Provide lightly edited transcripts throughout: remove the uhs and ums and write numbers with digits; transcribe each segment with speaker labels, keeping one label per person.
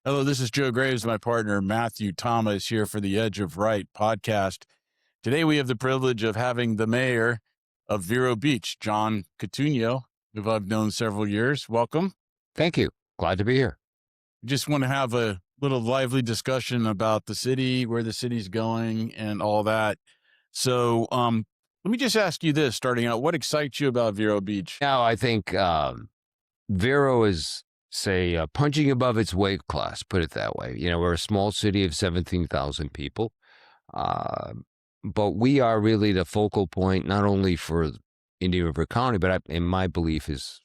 Speaker 1: Hello, this is Joe Graves, my partner Matthew Thomas here for the Edge of Right podcast. Today we have the privilege of having the mayor of Vero Beach, John Cotugno, who I've known several years. Welcome.
Speaker 2: Thank you. Glad to be here.
Speaker 1: We just want to have a little lively discussion about the city, where the city's going, and all that. So let me just ask you this, starting out, what excites you about Vero Beach?
Speaker 2: Now, I think Vero is, punching above its weight class, put it that way. We're a small city of 17,000 people, but we are really the focal point, not only for Indian River County, but in my belief is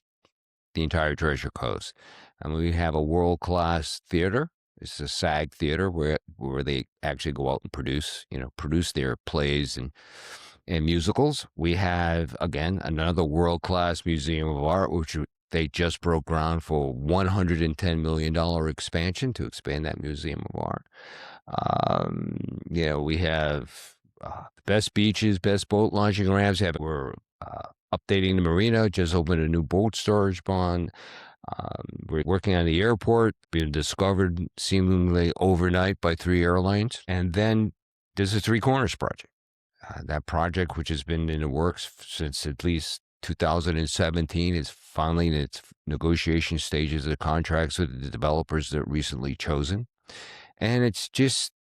Speaker 2: the entire Treasure Coast. And we have a world-class theater. It's a SAG theater where they actually go out and produce their plays and musicals. We have, again, another world-class museum of art, which they just broke ground for $110 million expansion to expand that museum of art. We have best beaches, best boat launching ramps. We're updating the Marina, just opened a new boat storage barn. We're working on the airport, being discovered seemingly overnight by 3 airlines. And then there's the Three Corners project. That project, which has been in the works since at least 2017, is finally in its negotiation stages of the contracts with the developers that recently chosen. And it's just,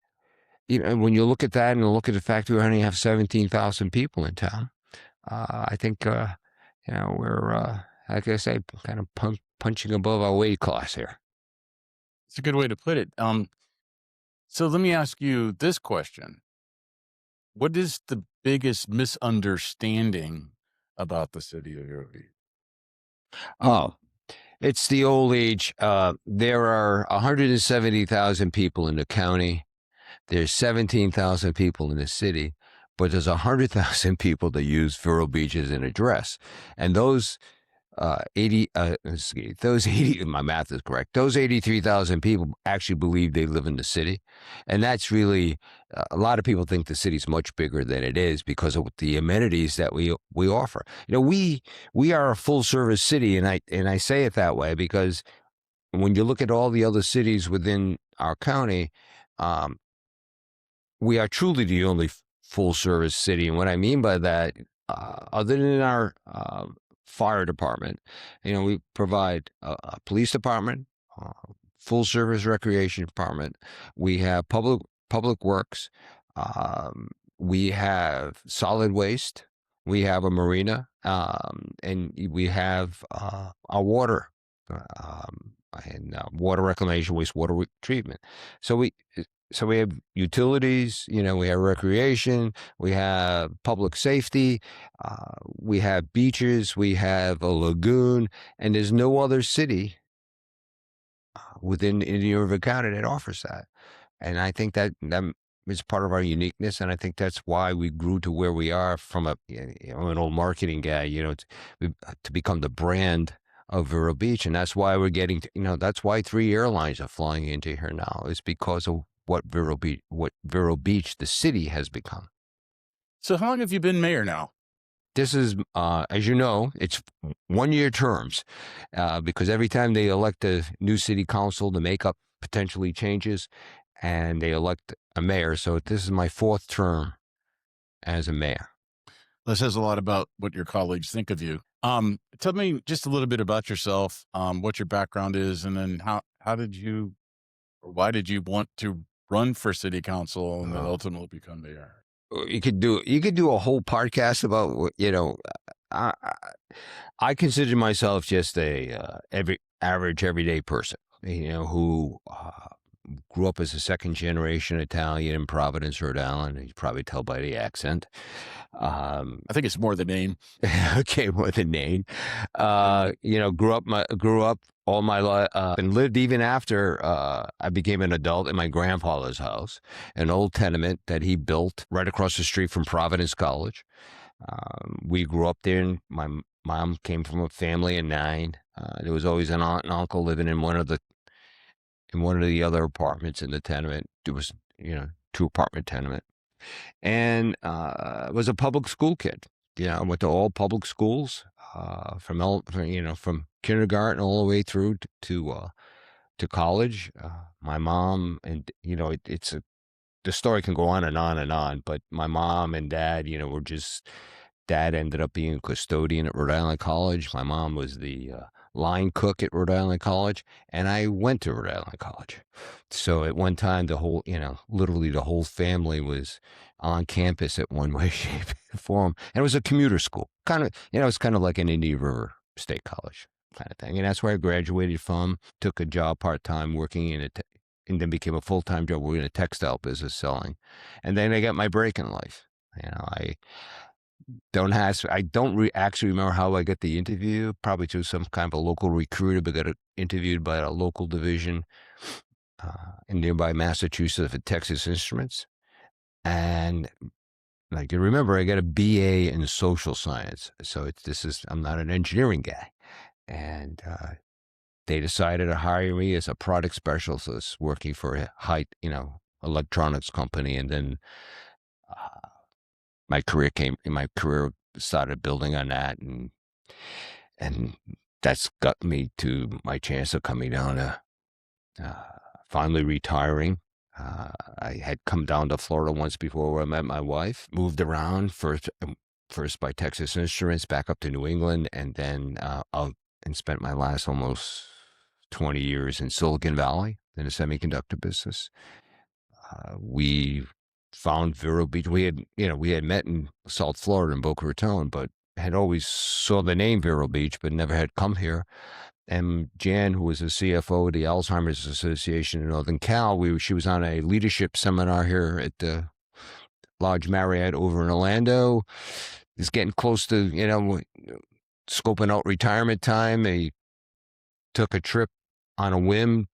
Speaker 2: when you look at that and look at the fact we only have 17,000 people in town, I think, we're, like I say, kind of punching above our weight class here.
Speaker 1: It's a good way to put it. So let me ask you this question. What is the biggest misunderstanding about the city of Vero Beach?
Speaker 2: Oh, it's the old age. There are 170,000 people in the county. There's 17,000 people in the city, but there's 100,000 people that use Vero Beach as an address. And those 80, my math is correct. Those 83,000 people actually believe they live in the city. And that's really, a lot of people think the city's much bigger than it is because of the amenities that we offer. We are a full service city. And I say it that way because when you look at all the other cities within our county, we are truly the only full service city. And what I mean by that, other than our, fire department, we provide a police department, full service recreation department. We have public works. We have solid waste. We have a marina, and we have our water and water reclamation, wastewater treatment. So we have utilities, we have recreation, we have public safety, we have beaches, we have a lagoon, and there's no other city within Indian River County that offers that. And I think that is part of our uniqueness, and I think that's why we grew to where we are from an old marketing guy, to become the brand of Vero Beach. And that's why we're getting, that's why 3 airlines are flying into here now, is because of what Vero Beach, the city, has become.
Speaker 1: So how long have you been mayor now?
Speaker 2: This is, as you know, it's 1-year terms, because every time they elect a new city council, the makeup potentially changes, and they elect a mayor. So this is my 4th term as a mayor.
Speaker 1: This says a lot about what your colleagues think of you. Tell me just a little bit about yourself, what your background is, and then how did you, or why did you want to run for city council and then ultimately become mayor?
Speaker 2: You could do a whole podcast about, I consider myself just a average everyday person, who grew up as a 2nd generation Italian in Providence, Rhode Island. You probably tell by the accent.
Speaker 1: I think it's more the name.
Speaker 2: Okay, more the name. Grew up all my life and lived even after I became an adult in my grandfather's house, an old tenement that he built right across the street from Providence College. We grew up there, and my mom came from a family of 9. There was always an aunt and uncle living in one of the other apartments in the tenement. It was, 2-apartment tenement. And I was a public school kid. I went to all public schools, from kindergarten all the way through to to college. My mom and the story can go on and on and on, but my mom and dad, were just dad ended up being a custodian at Rhode Island College. My mom was the line cook at Rhode Island College, and I went to Rhode Island College. So at one time, literally the whole family was on campus at one way, shape, or form. And it was a commuter school, it's kind of like an Indian River State College kind of thing. And that's where I graduated from, took a job part time working and then became a full time job working in a textile business selling. And then I got my break in life. I actually remember how I got the interview, probably through some kind of a local recruiter, but got interviewed by a local division in nearby Massachusetts at Texas Instruments. And I can remember I got a BA in social science. So I'm not an engineering guy. And they decided to hire me as a product specialist working for a electronics company. And then my career started building on that, and that's got me to my chance of coming down to finally retiring. I had come down to Florida once before where I met my wife, moved around first by Texas Instruments, back up to New England, and then out and spent my last almost 20 years in Silicon Valley in the semiconductor business. We found Vero Beach. We had met in South Florida in Boca Raton, but had always saw the name Vero Beach, but never had come here. And Jan, who was the CFO of the Alzheimer's Association in Northern Cal, she was on a leadership seminar here at the Lodge Marriott over in Orlando. It's getting close to, scoping out retirement time. They took a trip on a whim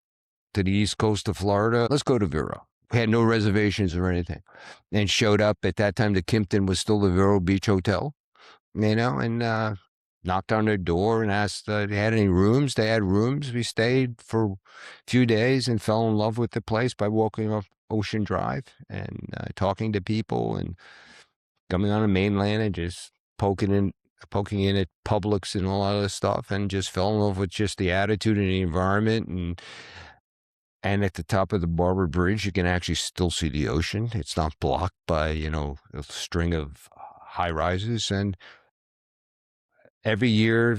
Speaker 2: to the east coast of Florida. Let's go to Vero. We had no reservations or anything. And showed up at that time. The Kimpton was still the Vero Beach Hotel, and knocked on their door and asked if they had any rooms. They had rooms. We stayed for a few days and fell in love with the place by walking up Ocean Drive and talking to people and coming on the mainland and just poking in at Publix and all that other stuff, and just fell in love with just the attitude and the environment. And at the top of the Barber Bridge, you can actually still see the ocean. It's not blocked by, a string of high rises. And every year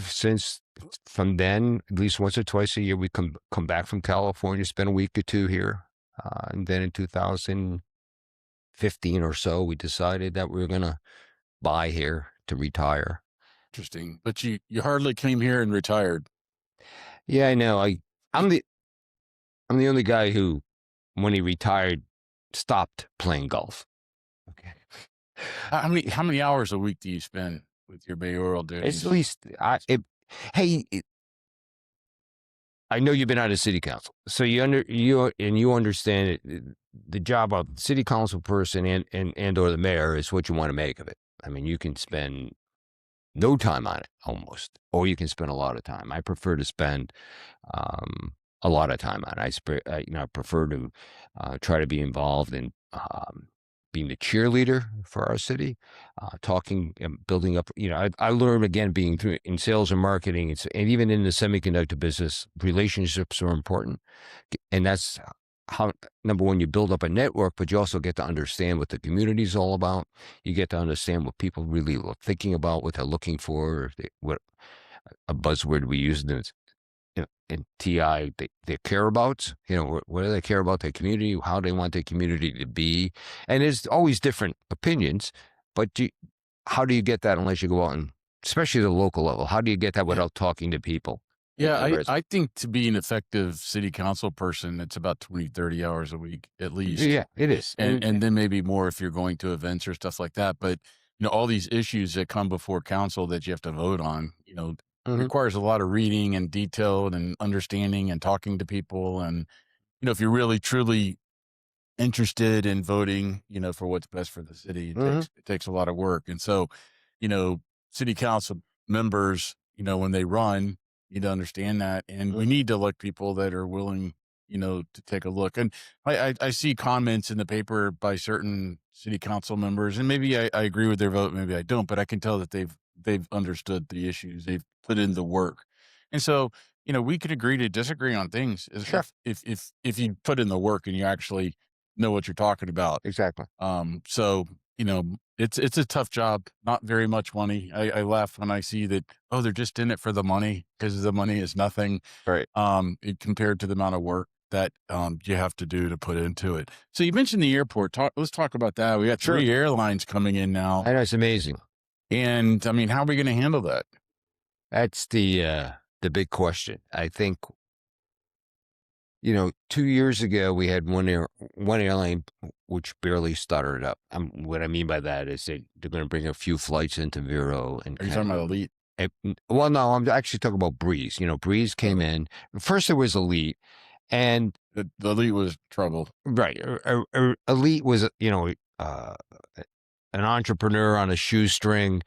Speaker 2: from then, at least once or twice a year, we come back from California, spend a week or two here. And then in 2015 or so, we decided that we were going to buy here to retire.
Speaker 1: Interesting. But you hardly came here and retired.
Speaker 2: Yeah, I know. I'm the only guy who, when he retired, stopped playing golf. Okay.
Speaker 1: How many hours a week do you spend with your mayoral duties?
Speaker 2: It's at least I know you've been out of city council, so you understand it, the job of the city council person and or the mayor is what you want to make of it. I mean, you can spend no time on it almost, or you can spend a lot of time. I prefer to spend a lot of time on it. I prefer to try to be involved in being the cheerleader for our city, talking and building up. I learned again being in sales and marketing, and even in the semiconductor business, relationships are important, and that's how, number one, you build up a network, but you also get to understand what the community is all about. You get to understand what people really are thinking about, what they're looking for, what a buzzword we use in TI, they care about, what do they care about their community, how they want their community to be. And there's always different opinions, but how do you get that unless you go out and, especially the local level, how do you get that without talking to people?
Speaker 1: Yeah, I think to be an effective city council person, it's about 20, 30 hours a week at least.
Speaker 2: Yeah, it is.
Speaker 1: And then maybe more if you're going to events or stuff like that. But, all these issues that come before council that you have to vote on, requires a lot of reading and detail and understanding and talking to people. And, if you're really truly interested in voting, for what's best for the city, it takes a lot of work. And so, city council members, when they run, need to understand that. And we need to elect people that are willing, to take a look. And I see comments in the paper by certain city council members, and maybe I agree with their vote, maybe I don't, but I can tell that they've understood the issues, they've put in the work. And so, we could agree to disagree on things
Speaker 2: Sure.
Speaker 1: if you put in the work and you actually know what you're talking about.
Speaker 2: Exactly.
Speaker 1: So, it's a tough job, not very much money. I laugh when I see that, oh, they're just in it for the money because the money is nothing,
Speaker 2: Right.
Speaker 1: compared to the amount of work that, you have to do to put into it. So you mentioned the airport. Let's talk about that. We got
Speaker 2: Sure.
Speaker 1: 3 airlines coming in now,
Speaker 2: I know, it's amazing.
Speaker 1: and, I mean, how are we gonna handle that?
Speaker 2: That's the big question. I think, 2 years ago we had one airline which barely started up. What I mean by that is they're going to bring a few flights into Vero and
Speaker 1: Are you
Speaker 2: kind
Speaker 1: talking
Speaker 2: of.
Speaker 1: about Elite?
Speaker 2: Well, no, I'm actually talking about Breeze. Breeze came
Speaker 1: Okay.
Speaker 2: in first. It was Elite, and
Speaker 1: The Elite was trouble.
Speaker 2: right, Elite was an entrepreneur on a shoestring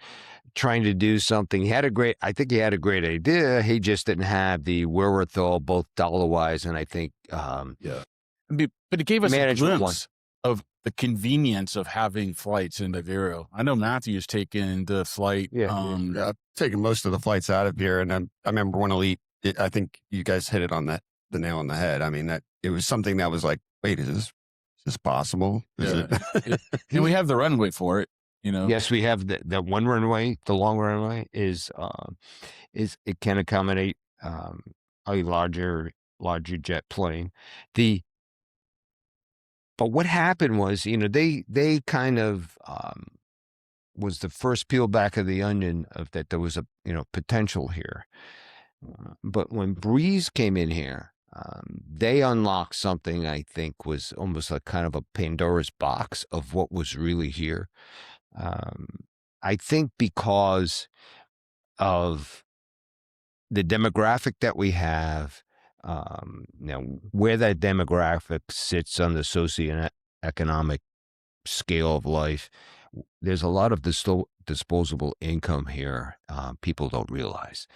Speaker 2: trying to do something. I think he had a great idea. He just didn't have the wherewithal, both dollar wise, and I think
Speaker 1: Yeah. But it gave us a
Speaker 2: management one.
Speaker 1: glimpse of the convenience of having flights into Vero. I know Matthew's taken the flight,
Speaker 2: Yeah,
Speaker 3: Yeah, I've taken most of the flights out of here, and I remember when Elite. I think you guys hit it on the nail on the head. I mean, that it was something that was like, wait, is this possible? Is
Speaker 1: yeah, it
Speaker 3: it?
Speaker 1: and we have the runway for it, you know?
Speaker 2: yes, we have that one runway. The long runway is it can accommodate a larger jet plane. The But what happened was, they kind of was the first peel back of the onion of that there was a potential here. But when Breeze came in here, they unlocked something I think was almost like kind of a Pandora's box of what was really here. Um, I think because of the demographic that we have, where that demographic sits on the socioeconomic scale of life, there's a lot of disposable income here. People don't realize.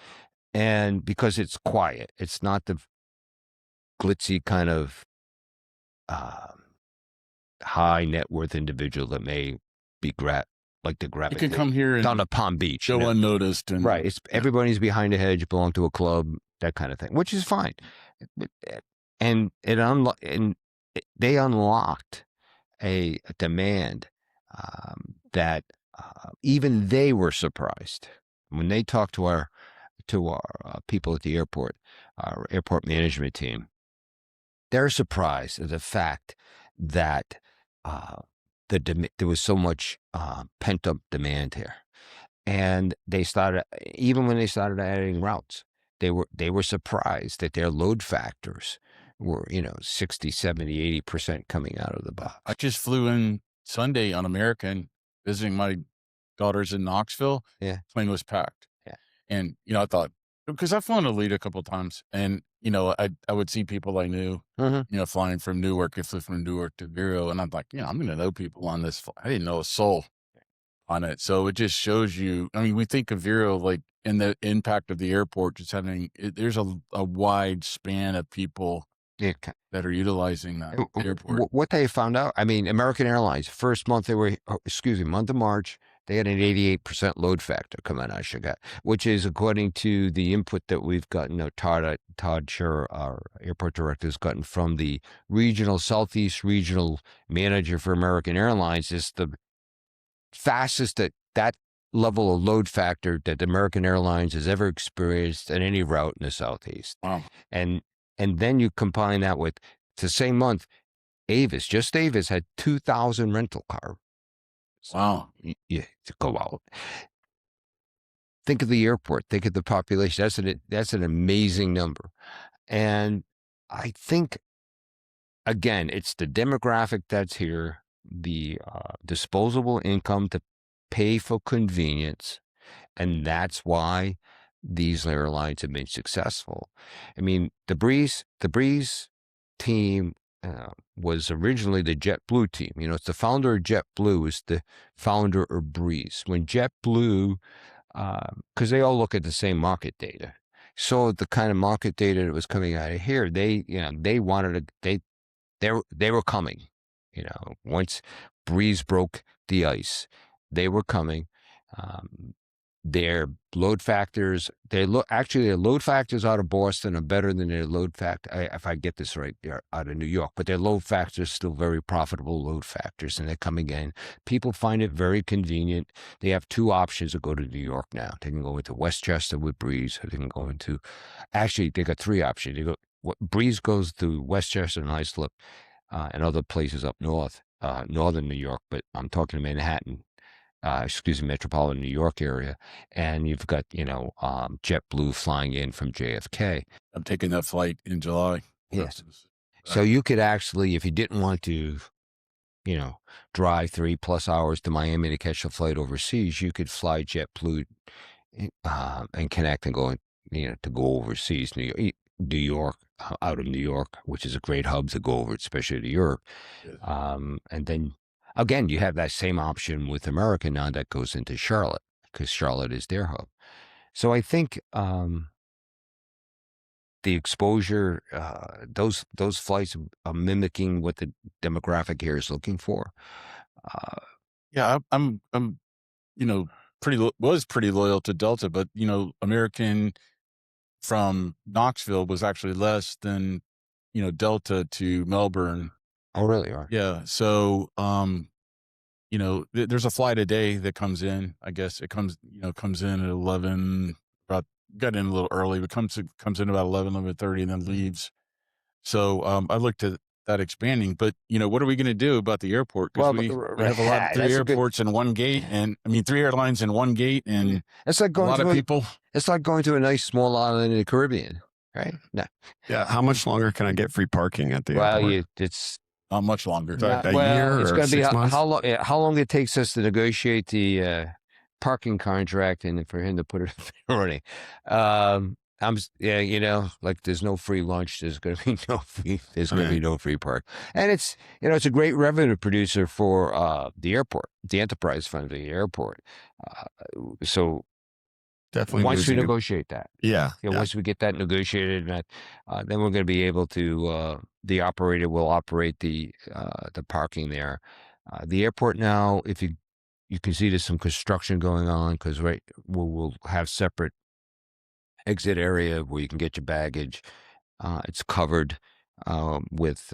Speaker 2: And because it's quiet, it's not the glitzy kind of um, high net worth individual that may be like to
Speaker 1: It could
Speaker 2: gravitate
Speaker 1: come here
Speaker 2: down
Speaker 1: and
Speaker 2: to Palm Beach.
Speaker 1: go unnoticed
Speaker 2: Right.
Speaker 1: and
Speaker 2: It's
Speaker 1: yeah.
Speaker 2: everybody's behind a hedge, belong to a club, that kind of thing, which is fine. And they unlocked a demand that even they were surprised when they talked to our people at the airport, our airport management team. They're surprised at the fact that uh, there was so much pent up demand here, and even when they started adding routes, they were surprised that their load factors were 60, 70, 80% coming out of the
Speaker 1: I
Speaker 2: box.
Speaker 1: just flew in Sunday on American visiting my daughters in Knoxville.
Speaker 2: Yeah,
Speaker 1: Plane was packed.
Speaker 2: yeah.
Speaker 1: And, I thought because I've flown Elite a couple times and, I would see people I knew,
Speaker 2: Hmm.
Speaker 1: flying from Newark. I flew from Newark to Vero, and I'm like, I'm gonna know people on this I didn't know a soul on it. So it just shows you, I mean, we think of Vero like in the impact of the airport just having there's a wide span of people
Speaker 2: Yeah.
Speaker 1: that are utilizing that airport.
Speaker 2: What they found out, I mean, American Airlines, first month month of March, they had an 88% load factor coming out of Chicago, which is according to the input that we've gotten. Todd Scher, our airport director, has gotten from the Southeast regional manager for American Airlines. Is the fastest that level of load factor that American Airlines has ever experienced at any route in the Southeast.
Speaker 1: Wow.
Speaker 2: And and then you combine that with the same month, Avis had 2,000 rental cars.
Speaker 1: Wow.
Speaker 2: Yeah, to go out. Think of the airport. Think of the population. That's an amazing number. And I think again, it's the demographic that's here, the disposable income to pay for convenience, and that's why these airlines have been successful. I mean, the Breeze team was originally the JetBlue team. It's the founder of JetBlue is the founder of Breeze. When JetBlue, because they all look at the same market data, so the kind of market data that was coming out of here, they wanted to they were coming. Once Breeze broke the ice, they were coming. Um, Their load factors, actually their load factors out of Boston are better than their load factor. If I get this right, they're out of New York, but their load factors still very profitable load factors, and they're coming in. People find it very convenient. They have two options to go to New York now. They can go into Westchester with Breeze, or they can go into. Actually, they got three options. Breeze goes to Westchester and Islip, and other places up north, northern New York. But I'm talking Manhattan. Metropolitan New York area, and you've got, JetBlue flying in from JFK.
Speaker 1: I'm taking that flight in July.
Speaker 2: Yes. So you could actually, if you didn't want to, drive 3+ hours to Miami to catch a flight overseas, you could fly JetBlue and connect and go, to go overseas, New York, out of New York, which is a great hub to go over, especially to Europe.
Speaker 1: Yes.
Speaker 2: And then again, you have that same option with American now that goes into Charlotte, because Charlotte is their hub. So I think the exposure, those flights are mimicking what the demographic here is looking for.
Speaker 1: Yeah, I'm was pretty loyal to Delta, but American from Knoxville was actually less than Delta to Melbourne.
Speaker 2: Oh, really? Are?
Speaker 1: Yeah. So, there's a flight a day that comes in. I guess it comes in at 11. About got in a little early, but comes in about 11:30, and then leaves. So, I looked at that expanding. But what are we going to do about the airport? Because we have a lot of three airports in one gate, and three airlines in one gate, and
Speaker 2: it's like going
Speaker 1: a lot of people.
Speaker 2: It's like going to a nice small island in the Caribbean, right? No.
Speaker 3: Yeah. How much longer can I get free parking at the airport?
Speaker 2: Well, it's
Speaker 1: not much longer.
Speaker 3: A year
Speaker 2: it's
Speaker 3: or
Speaker 2: going to be
Speaker 3: 6 months?
Speaker 2: how long it takes us to negotiate the parking contract, and for him to put it running. Like there's no free lunch. There's going to be no free. There's going to be no free park, and it's a great revenue producer for the airport, the enterprise fund of the airport. So
Speaker 3: definitely
Speaker 2: once we negotiate that, once we get that negotiated, then we're going to be able to. The operator will operate the parking there. The airport now, if you can see there's some construction going on, because we'll have separate exit area where you can get your baggage. It's covered with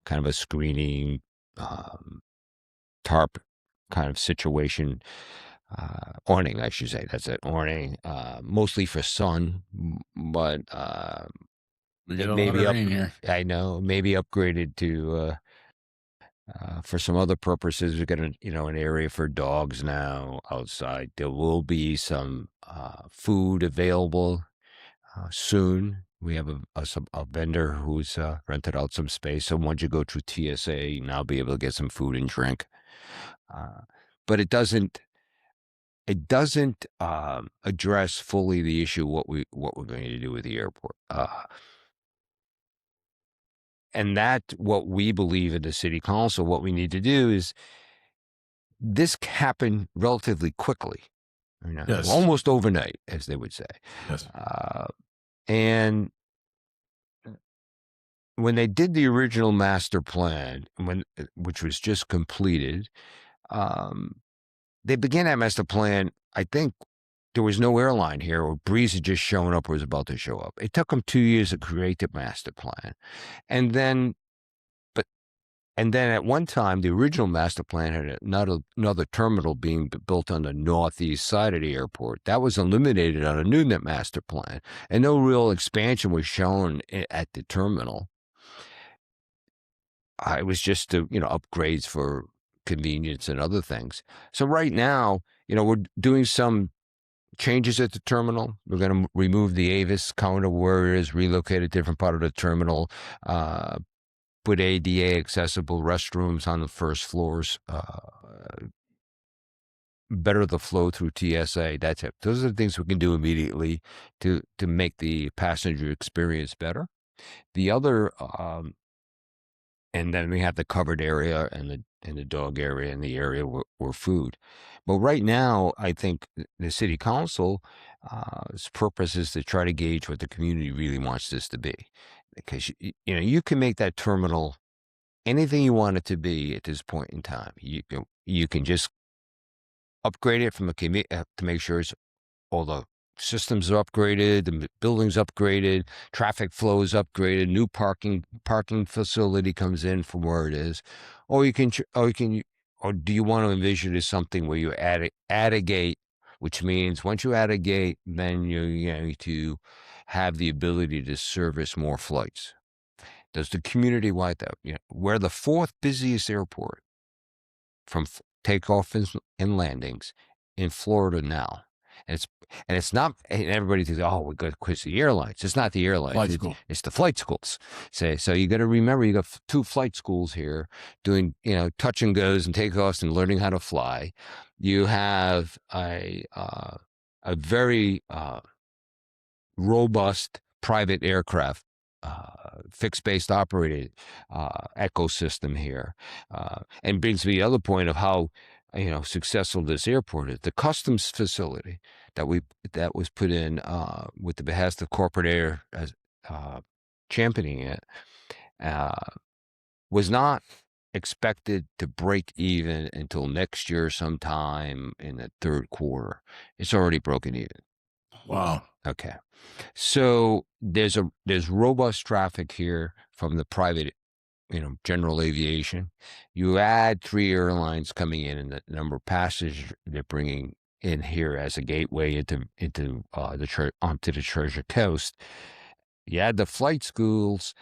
Speaker 2: kind of a screening tarp kind of situation. Awning, I should say. That's it, awning. Mostly for sun, but
Speaker 1: we get a lot of rain here.
Speaker 2: I know, maybe upgraded to for some other purposes. We've got an area for dogs now outside. There will be some food available soon. We have a vendor who's rented out some space. So once you go through TSA, you now be able to get some food and drink. But it doesn't address fully the issue what we're going to do with the airport. And that what we believe in the city council, what we need to do is this happened relatively quickly,
Speaker 1: Yes.
Speaker 2: almost overnight, as they would say.
Speaker 1: Yes.
Speaker 2: And when they did the original master plan, which was just completed, they began that master plan. I think there was no airline here, or Breeze had just shown up or was about to show up. It took them 2 years to create the master plan. And then at one time, the original master plan had another terminal being built on the northeast side of the airport. That was eliminated on a new master plan, and no real expansion was shown at the terminal. It was just upgrades for convenience and other things. So right now, we're doing some changes at the terminal. We're going to remove the Avis counter where it is, relocate a different part of the terminal, put ADA accessible restrooms on the first floors, better the flow through TSA. That's it. Those are the things we can do immediately to make the passenger experience better. The other, and then we have the covered area and the dog area and the area where food. But right now, I think the city council's purpose is to try to gauge what the community really wants this to be. Because, you can make that terminal anything you want it to be at this point in time. You can just upgrade it from to make sure it's all the systems are upgraded, the buildings upgraded, traffic flow is upgraded, new parking facility comes in from where it is, or or do you want to envision it as something where you add a gate, which means once you add a gate, then you're going to have the ability to service more flights. Does the community want that? We're the fourth busiest airport from takeoff and landings in Florida now. And it's not, and everybody thinks, oh, we're going to quiz the airlines. It's not the airlines. It's the flight schools. So you got to remember, you got 2 flight schools here doing, touch and goes and takeoffs and learning how to fly. You have a very robust private aircraft, fixed-based operated ecosystem here, and brings me to the other point of how successful this airport is. The customs facility that was put in with the behest of corporate air as championing it was not expected to break even until next year sometime in the 3rd quarter. It's already broken even.
Speaker 1: Wow.
Speaker 2: Okay. So there's robust traffic here from the private, general aviation. You add 3 airlines coming in, and the number of passengers they're bringing in here as a gateway onto the Treasure Coast. You add the flight schools.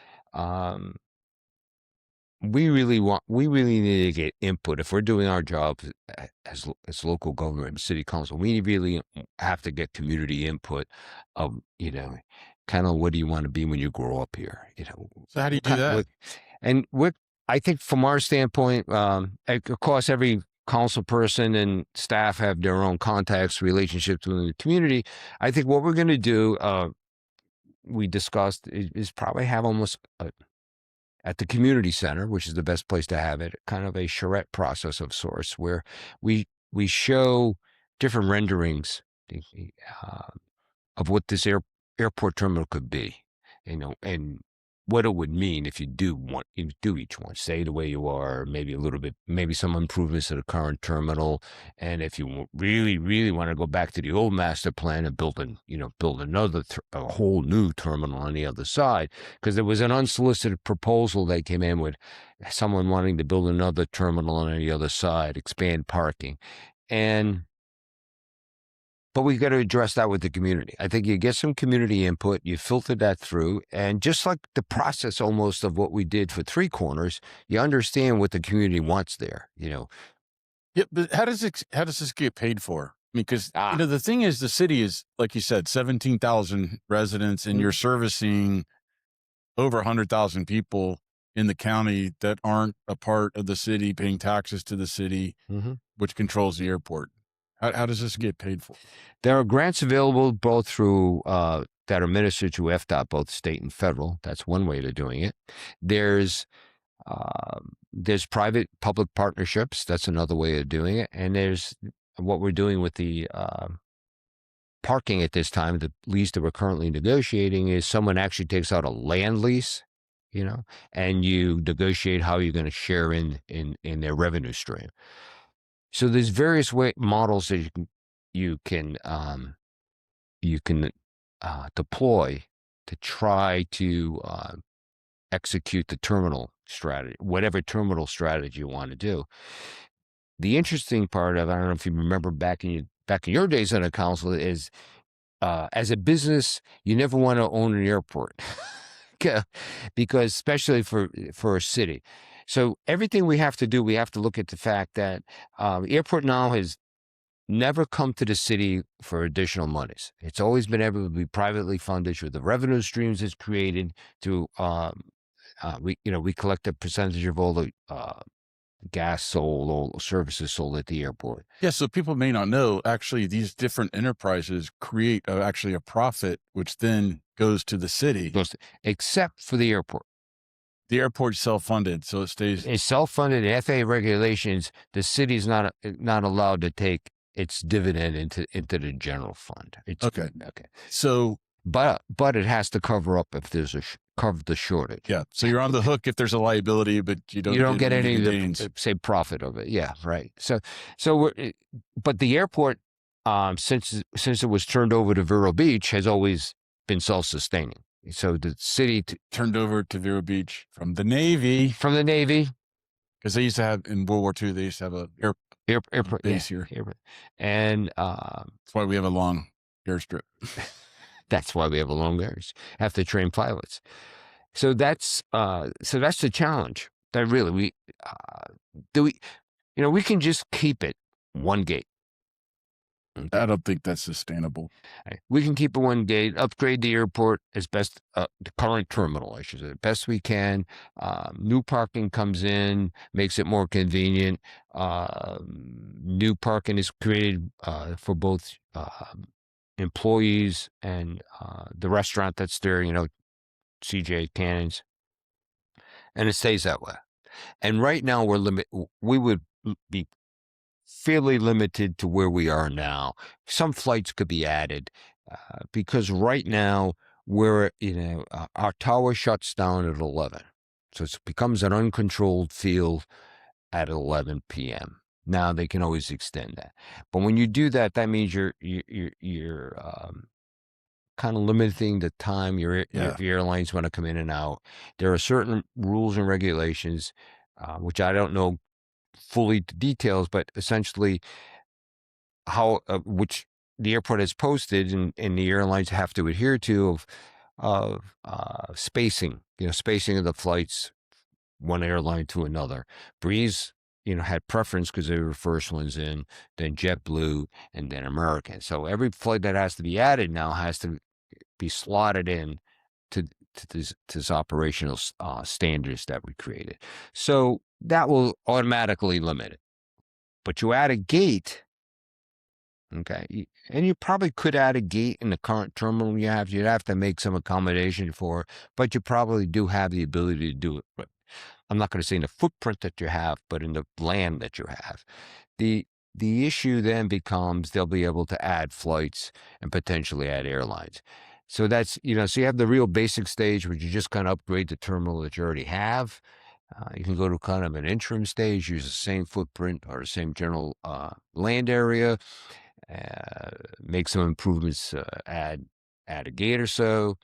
Speaker 2: We really need to get input. If we're doing our job as local government, city council, we really have to get community input of, kind of what do you want to be when you grow up here?
Speaker 1: So how do you do that?
Speaker 2: And I think from our standpoint, of course, every council person and staff have their own contacts, relationships within the community. I think what we're going to do, we discussed, is probably have almost at the community center, which is the best place to have it, kind of a charrette process of sorts, where we show different renderings of what this airport terminal could be, and what it would mean if you do each one, stay the way you are, maybe some improvements to the current terminal, and if you really, really want to go back to the old master plan and build a whole new terminal on the other side, because there was an unsolicited proposal that came in with someone wanting to build another terminal on the other side, expand parking, but we got to address that with the community. I think you get some community input, you filter that through, and just like the process almost of what we did for 3 Corners, you understand what the community wants there.
Speaker 1: Yeah, but how does this get paid for? I mean, because the thing is, the city is, like you said, 17,000 residents, and you're servicing over 100,000 people in the county that aren't a part of the city, paying taxes to the city, which controls the airport. How does this get paid for?
Speaker 2: There are grants available both through that are administered through FDOT, both state and federal. That's one way of doing it. There's private public partnerships. That's another way of doing it. And there's what we're doing with the parking at this time. The lease that we're currently negotiating is someone actually takes out a land lease, and you negotiate how you're going to share in their revenue stream. So there's various models that you can deploy to try to execute the terminal strategy, whatever terminal strategy you want to do. The interesting part of, I don't know if you remember back in your days on the council, is as a business, you never want to own an airport, because especially for a city. So everything we have to do, we have to look at the fact that the airport now has never come to the city for additional monies. It's always been able to be privately funded through the revenue streams it's created through, we collect a percentage of all the gas sold, all services sold at the airport.
Speaker 1: Yeah, so people may not know, actually, these different enterprises create actually a profit, which then goes to the city.
Speaker 2: Except for the airport.
Speaker 1: The airport's self-funded, so it stays.
Speaker 2: It's self-funded. In FAA regulations, the city's not allowed to take its dividend into the general fund.
Speaker 1: Okay.
Speaker 2: Okay.
Speaker 1: So,
Speaker 2: but it has to cover up if there's cover the shortage.
Speaker 1: Yeah. So you're on the hook if there's a liability, but you don't
Speaker 2: get any of
Speaker 1: gains.
Speaker 2: the say profit of it. Yeah. Right. So but the airport since it was turned over to Vero Beach, has always been self-sustaining. So the city
Speaker 1: Turned over to Vero Beach from the Navy.
Speaker 2: from the Navy,
Speaker 1: Because they used to have, in World War II, they used to have a
Speaker 2: airport
Speaker 1: base here.
Speaker 2: and
Speaker 1: That's why we have a long airstrip.
Speaker 2: that's why we have a long airstrip. Have to train pilots. So that's the challenge. That really we can just keep it one gate. Okay.
Speaker 1: I don't think that's sustainable.
Speaker 2: We can keep it one gate, upgrade the airport as best, the current terminal, I should say, best we can. New parking comes in, makes it more convenient. New parking is created for both employees and the restaurant that's there, CJ Cannons. And it stays that way. And right now we would be fairly limited to where we are now. Some flights could be added because right now our tower shuts down at 11. So it becomes an uncontrolled field at 11 p.m. Now they can always extend that. But when you do that, that means you're kind of limiting the time your airlines want to come in and out. There are certain rules and regulations, which I don't know fully details, but essentially how which the airport has posted and the airlines have to adhere to of spacing, spacing of the flights, one airline to another. Breeze, had preference because they were the first ones in, then JetBlue, and then American. So every flight that has to be added now has to be slotted in to this operational standards that we created. So that will automatically limit it. But you add a gate, okay, and you probably could add a gate in the current terminal you have. You'd have to make some accommodation for it, but you probably do have the ability to do it. But I'm not going to say in the footprint that you have, but in the land that you have. The issue then becomes they'll be able to add flights and potentially add airlines. So that's, so you have the real basic stage, which you just kind of upgrade the terminal that you already have. You can go to kind of an interim stage, use the same footprint or the same general land area, make some improvements, add a gate or so,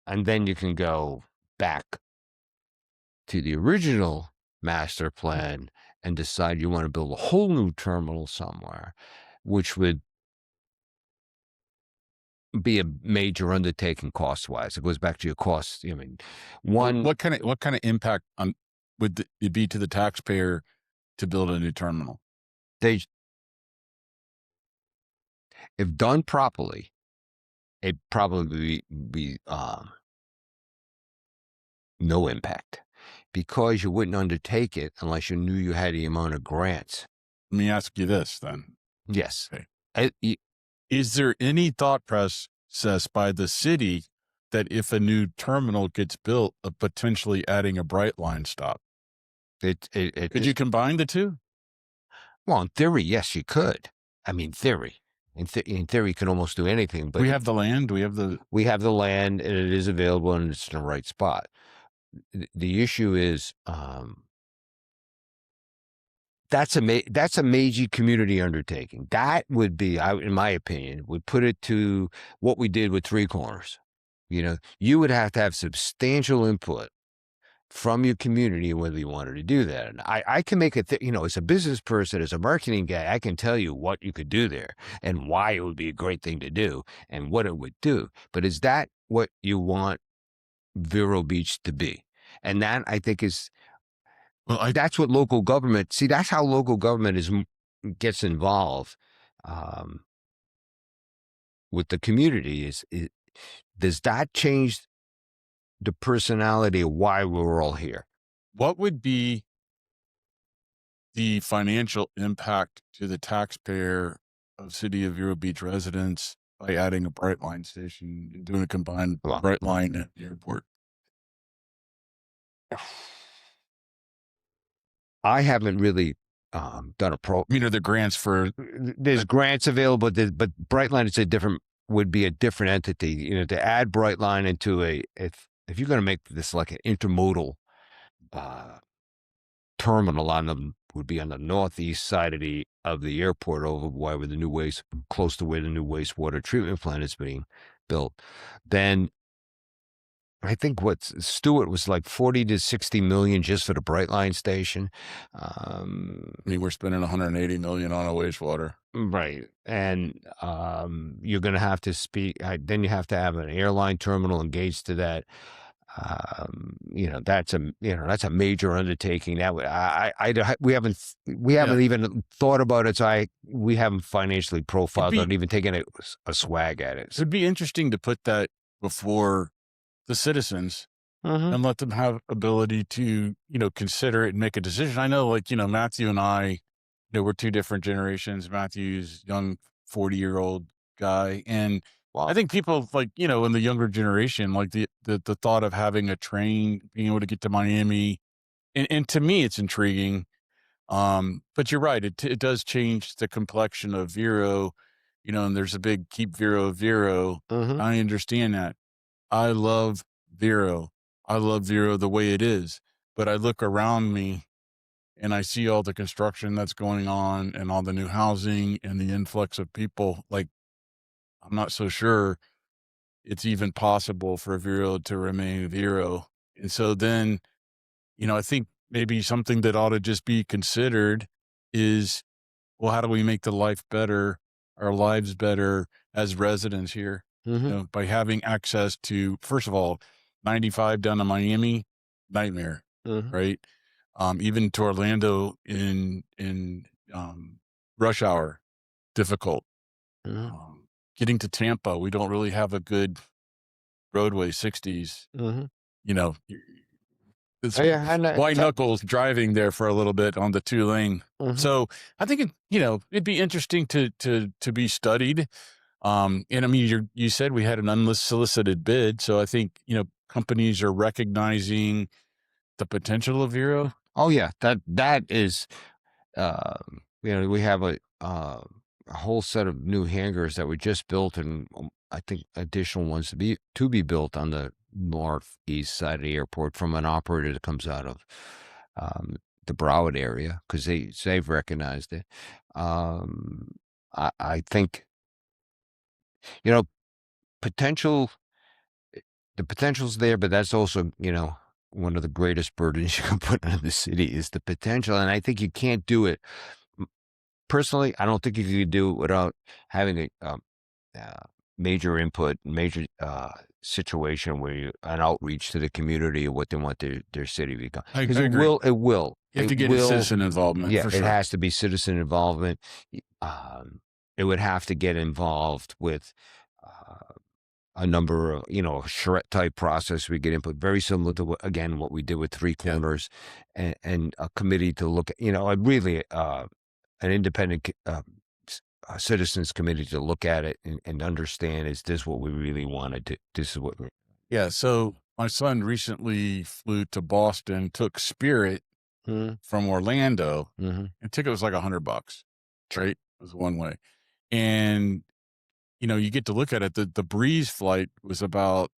Speaker 2: and then you can go back to the original master plan and decide you want to build a whole new terminal somewhere, which would be a major undertaking cost-wise. It goes back to your costs. I mean,
Speaker 1: what kind of impact would it be to the taxpayer to build a new terminal?
Speaker 2: If done properly, it'd probably be no impact, because you wouldn't undertake it unless you knew you had the amount of grants.
Speaker 1: Let me ask you this then.
Speaker 2: Yes.
Speaker 1: Okay. Is there any thought process by the city that if a new terminal gets built, of potentially adding a Brightline stop? Could you combine the two?
Speaker 2: Well, in theory, yes, you could. I mean, theory. In theory, you can almost do anything. But
Speaker 1: we have the land. We have the
Speaker 2: land, and it is available, and it's in the right spot. The issue is that's a major community undertaking. That would be, in my opinion, would put it to what we did with Three Corners. You would have to have substantial input from your community whether you wanted to do that. And I can make it, as a business person, as a marketing guy, I can tell you what you could do there and why it would be a great thing to do and what it would do. But is that what you want Vero Beach to be? And that, I think, is, that's what local government, that's how local government gets involved with the community. Does that change the personality of why we're all here?
Speaker 1: What would be the financial impact to the taxpayer of City of Vero Beach residents by adding a Brightline station and doing a combined Brightline at the airport?
Speaker 2: I haven't really done a
Speaker 1: are there grants for?
Speaker 2: There's grants available, but Brightline is would be a different entity. To add Brightline into if you're going to make this like an intermodal terminal on them would be on the northeast side of the airport, over where the new close to where the new wastewater treatment plant is being built. Then I think Stewart was like 40 to 60 million just for the Brightline station.
Speaker 1: I mean, we're spending 180 million on a wastewater.
Speaker 2: Right. And you're going to have to then you have to have an airline terminal engaged to that. That's a major undertaking. That we haven't even thought about it. So we haven't financially profiled it, even taken a swag at it.
Speaker 1: It'd be interesting to put that before the citizens and let them have ability to, consider it and make a decision. I know, like, Matthew and I, we're two different generations. Matthew's young 40-year-old guy. And I think people like, in the younger generation, like the thought of having a train, being able to get to Miami. And to me, it's intriguing. But you're right. It does change the complexion of Vero, and there's a big keep Vero. I understand that. I love Vero. I love Vero the way it is, but I look around me and I see all the construction that's going on and all the new housing and the influx of people. Like, I'm not so sure it's even possible for Vero to remain Vero. And so then, I think maybe something that ought to just be considered is, well, how do we make our lives better as residents here? By having access to, first of all, 95 down to Miami, nightmare, right? Even to Orlando in rush hour, difficult. Getting to Tampa, we don't really have a good roadway, 60s. It's white knuckles driving there for a little bit on the 2-lane. So I think it'd be interesting to be studied. And I mean, you said we had an unsolicited bid, so I think companies are recognizing the potential of Vero.
Speaker 2: Oh yeah, that is, we have a whole set of new hangars that were just built, and I think additional ones to be built on the northeast side of the airport from an operator that comes out of the Broward area, because they've recognized it. I think potential. The potential's there, but that's also one of the greatest burdens you can put on the city is the potential, and I think you can't do it. Personally, I don't think you could do it without having a major input, major situation where an outreach to the community of what they want their city to become. Because it will.
Speaker 1: You have to get citizen involvement.
Speaker 2: Yeah,
Speaker 1: for sure.
Speaker 2: It has to be citizen involvement. It would have to get involved with a number of, a charrette type process. We get input very similar to what we did with Three Corners, and a committee to look at, really an independent citizens committee to look at it and understand, is this what we really want to do? This is what
Speaker 1: Yeah. So my son recently flew to Boston, took Spirit from Orlando, and ticket was like $100, right? It was one way. And you get to look at it. The Breeze flight was about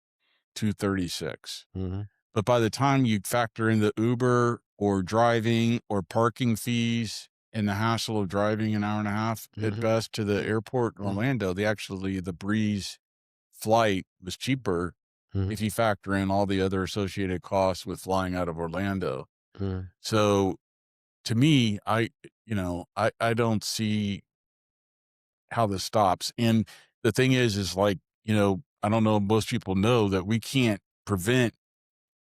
Speaker 1: $236. But by the time you factor in the Uber or driving or parking fees and the hassle of driving an hour and a half at best to the airport in Orlando, the Breeze flight was cheaper if you factor in all the other associated costs with flying out of Orlando. So to me, I don't see how this stops. And the thing is like, I don't know if most people know that we can't prevent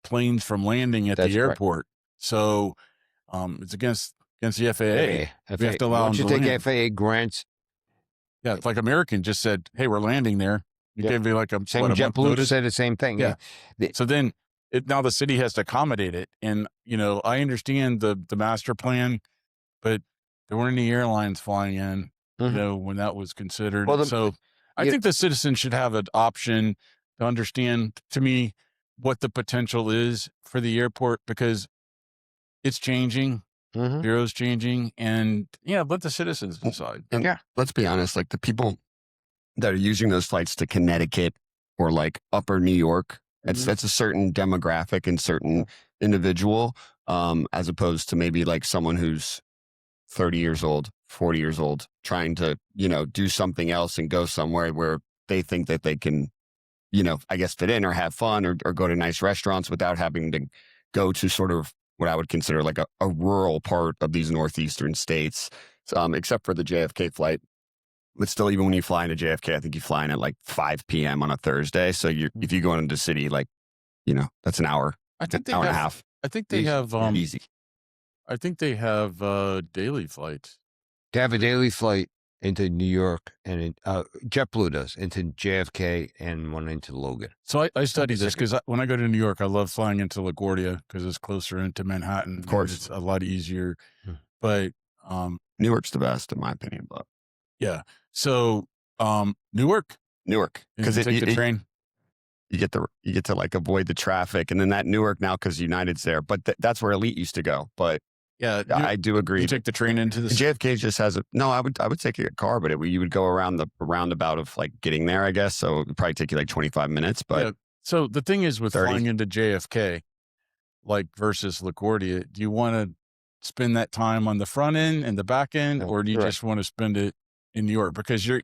Speaker 1: planes from landing at the airport. Correct. So it's against the FAA. We have to allow them to land.
Speaker 2: FAA grants.
Speaker 1: Yeah, it's like American just said, hey, we're landing there. You gave me like a
Speaker 2: JetBlue said the same thing.
Speaker 1: Yeah. So then now the city has to accommodate it. And, I understand the master plan, but there weren't any airlines flying in, when that was considered. Well, I think the citizens should have an option to understand, to me, what the potential is for the airport, because it's changing. Vero's changing, and let the citizens decide.
Speaker 3: And let's be honest, like the people that are using those flights to Connecticut or like upper New York, that's a certain demographic and certain individual as opposed to maybe like someone who's 30 years old, 40 years old, trying to, do something else and go somewhere where they think that they can, I guess fit in or have fun or go to nice restaurants without having to go to sort of what I would consider like a rural part of these northeastern states, except for the JFK flight. But still, even when you fly into JFK, I think you fly in at like 5 p.m. on a Thursday. So if you go into the city, like, that's an hour,
Speaker 1: I think
Speaker 3: hour and a half.
Speaker 1: I think they
Speaker 3: Easy.
Speaker 1: have
Speaker 3: Easy.
Speaker 1: I think they have daily flights.
Speaker 2: They have a daily flight into New York, and JetBlue does, into JFK and one into Logan.
Speaker 1: So I study this because when I go to New York, I love flying into LaGuardia because it's closer into Manhattan.
Speaker 3: Of course.
Speaker 1: It's a lot easier.
Speaker 2: Hmm.
Speaker 1: But
Speaker 3: Newark's the best, in my opinion. But
Speaker 1: yeah. So Newark,
Speaker 3: because
Speaker 1: you take the train.
Speaker 3: You get to like avoid the traffic, and then that Newark now because United's there, but that's where Elite used to go. But
Speaker 1: Yeah,
Speaker 3: I do agree.
Speaker 1: you take the train into the
Speaker 3: JFK just has I would take a car, but you would go around the roundabout of like getting there, I guess. So it would probably take you like 25 minutes. But
Speaker 1: Yeah. So the thing is with
Speaker 3: 30.
Speaker 1: flying into JFK, like versus LaGuardia, do you want to spend that time on the front end and the back end, or do you
Speaker 2: correct.
Speaker 1: just want to spend it in New York? Because you're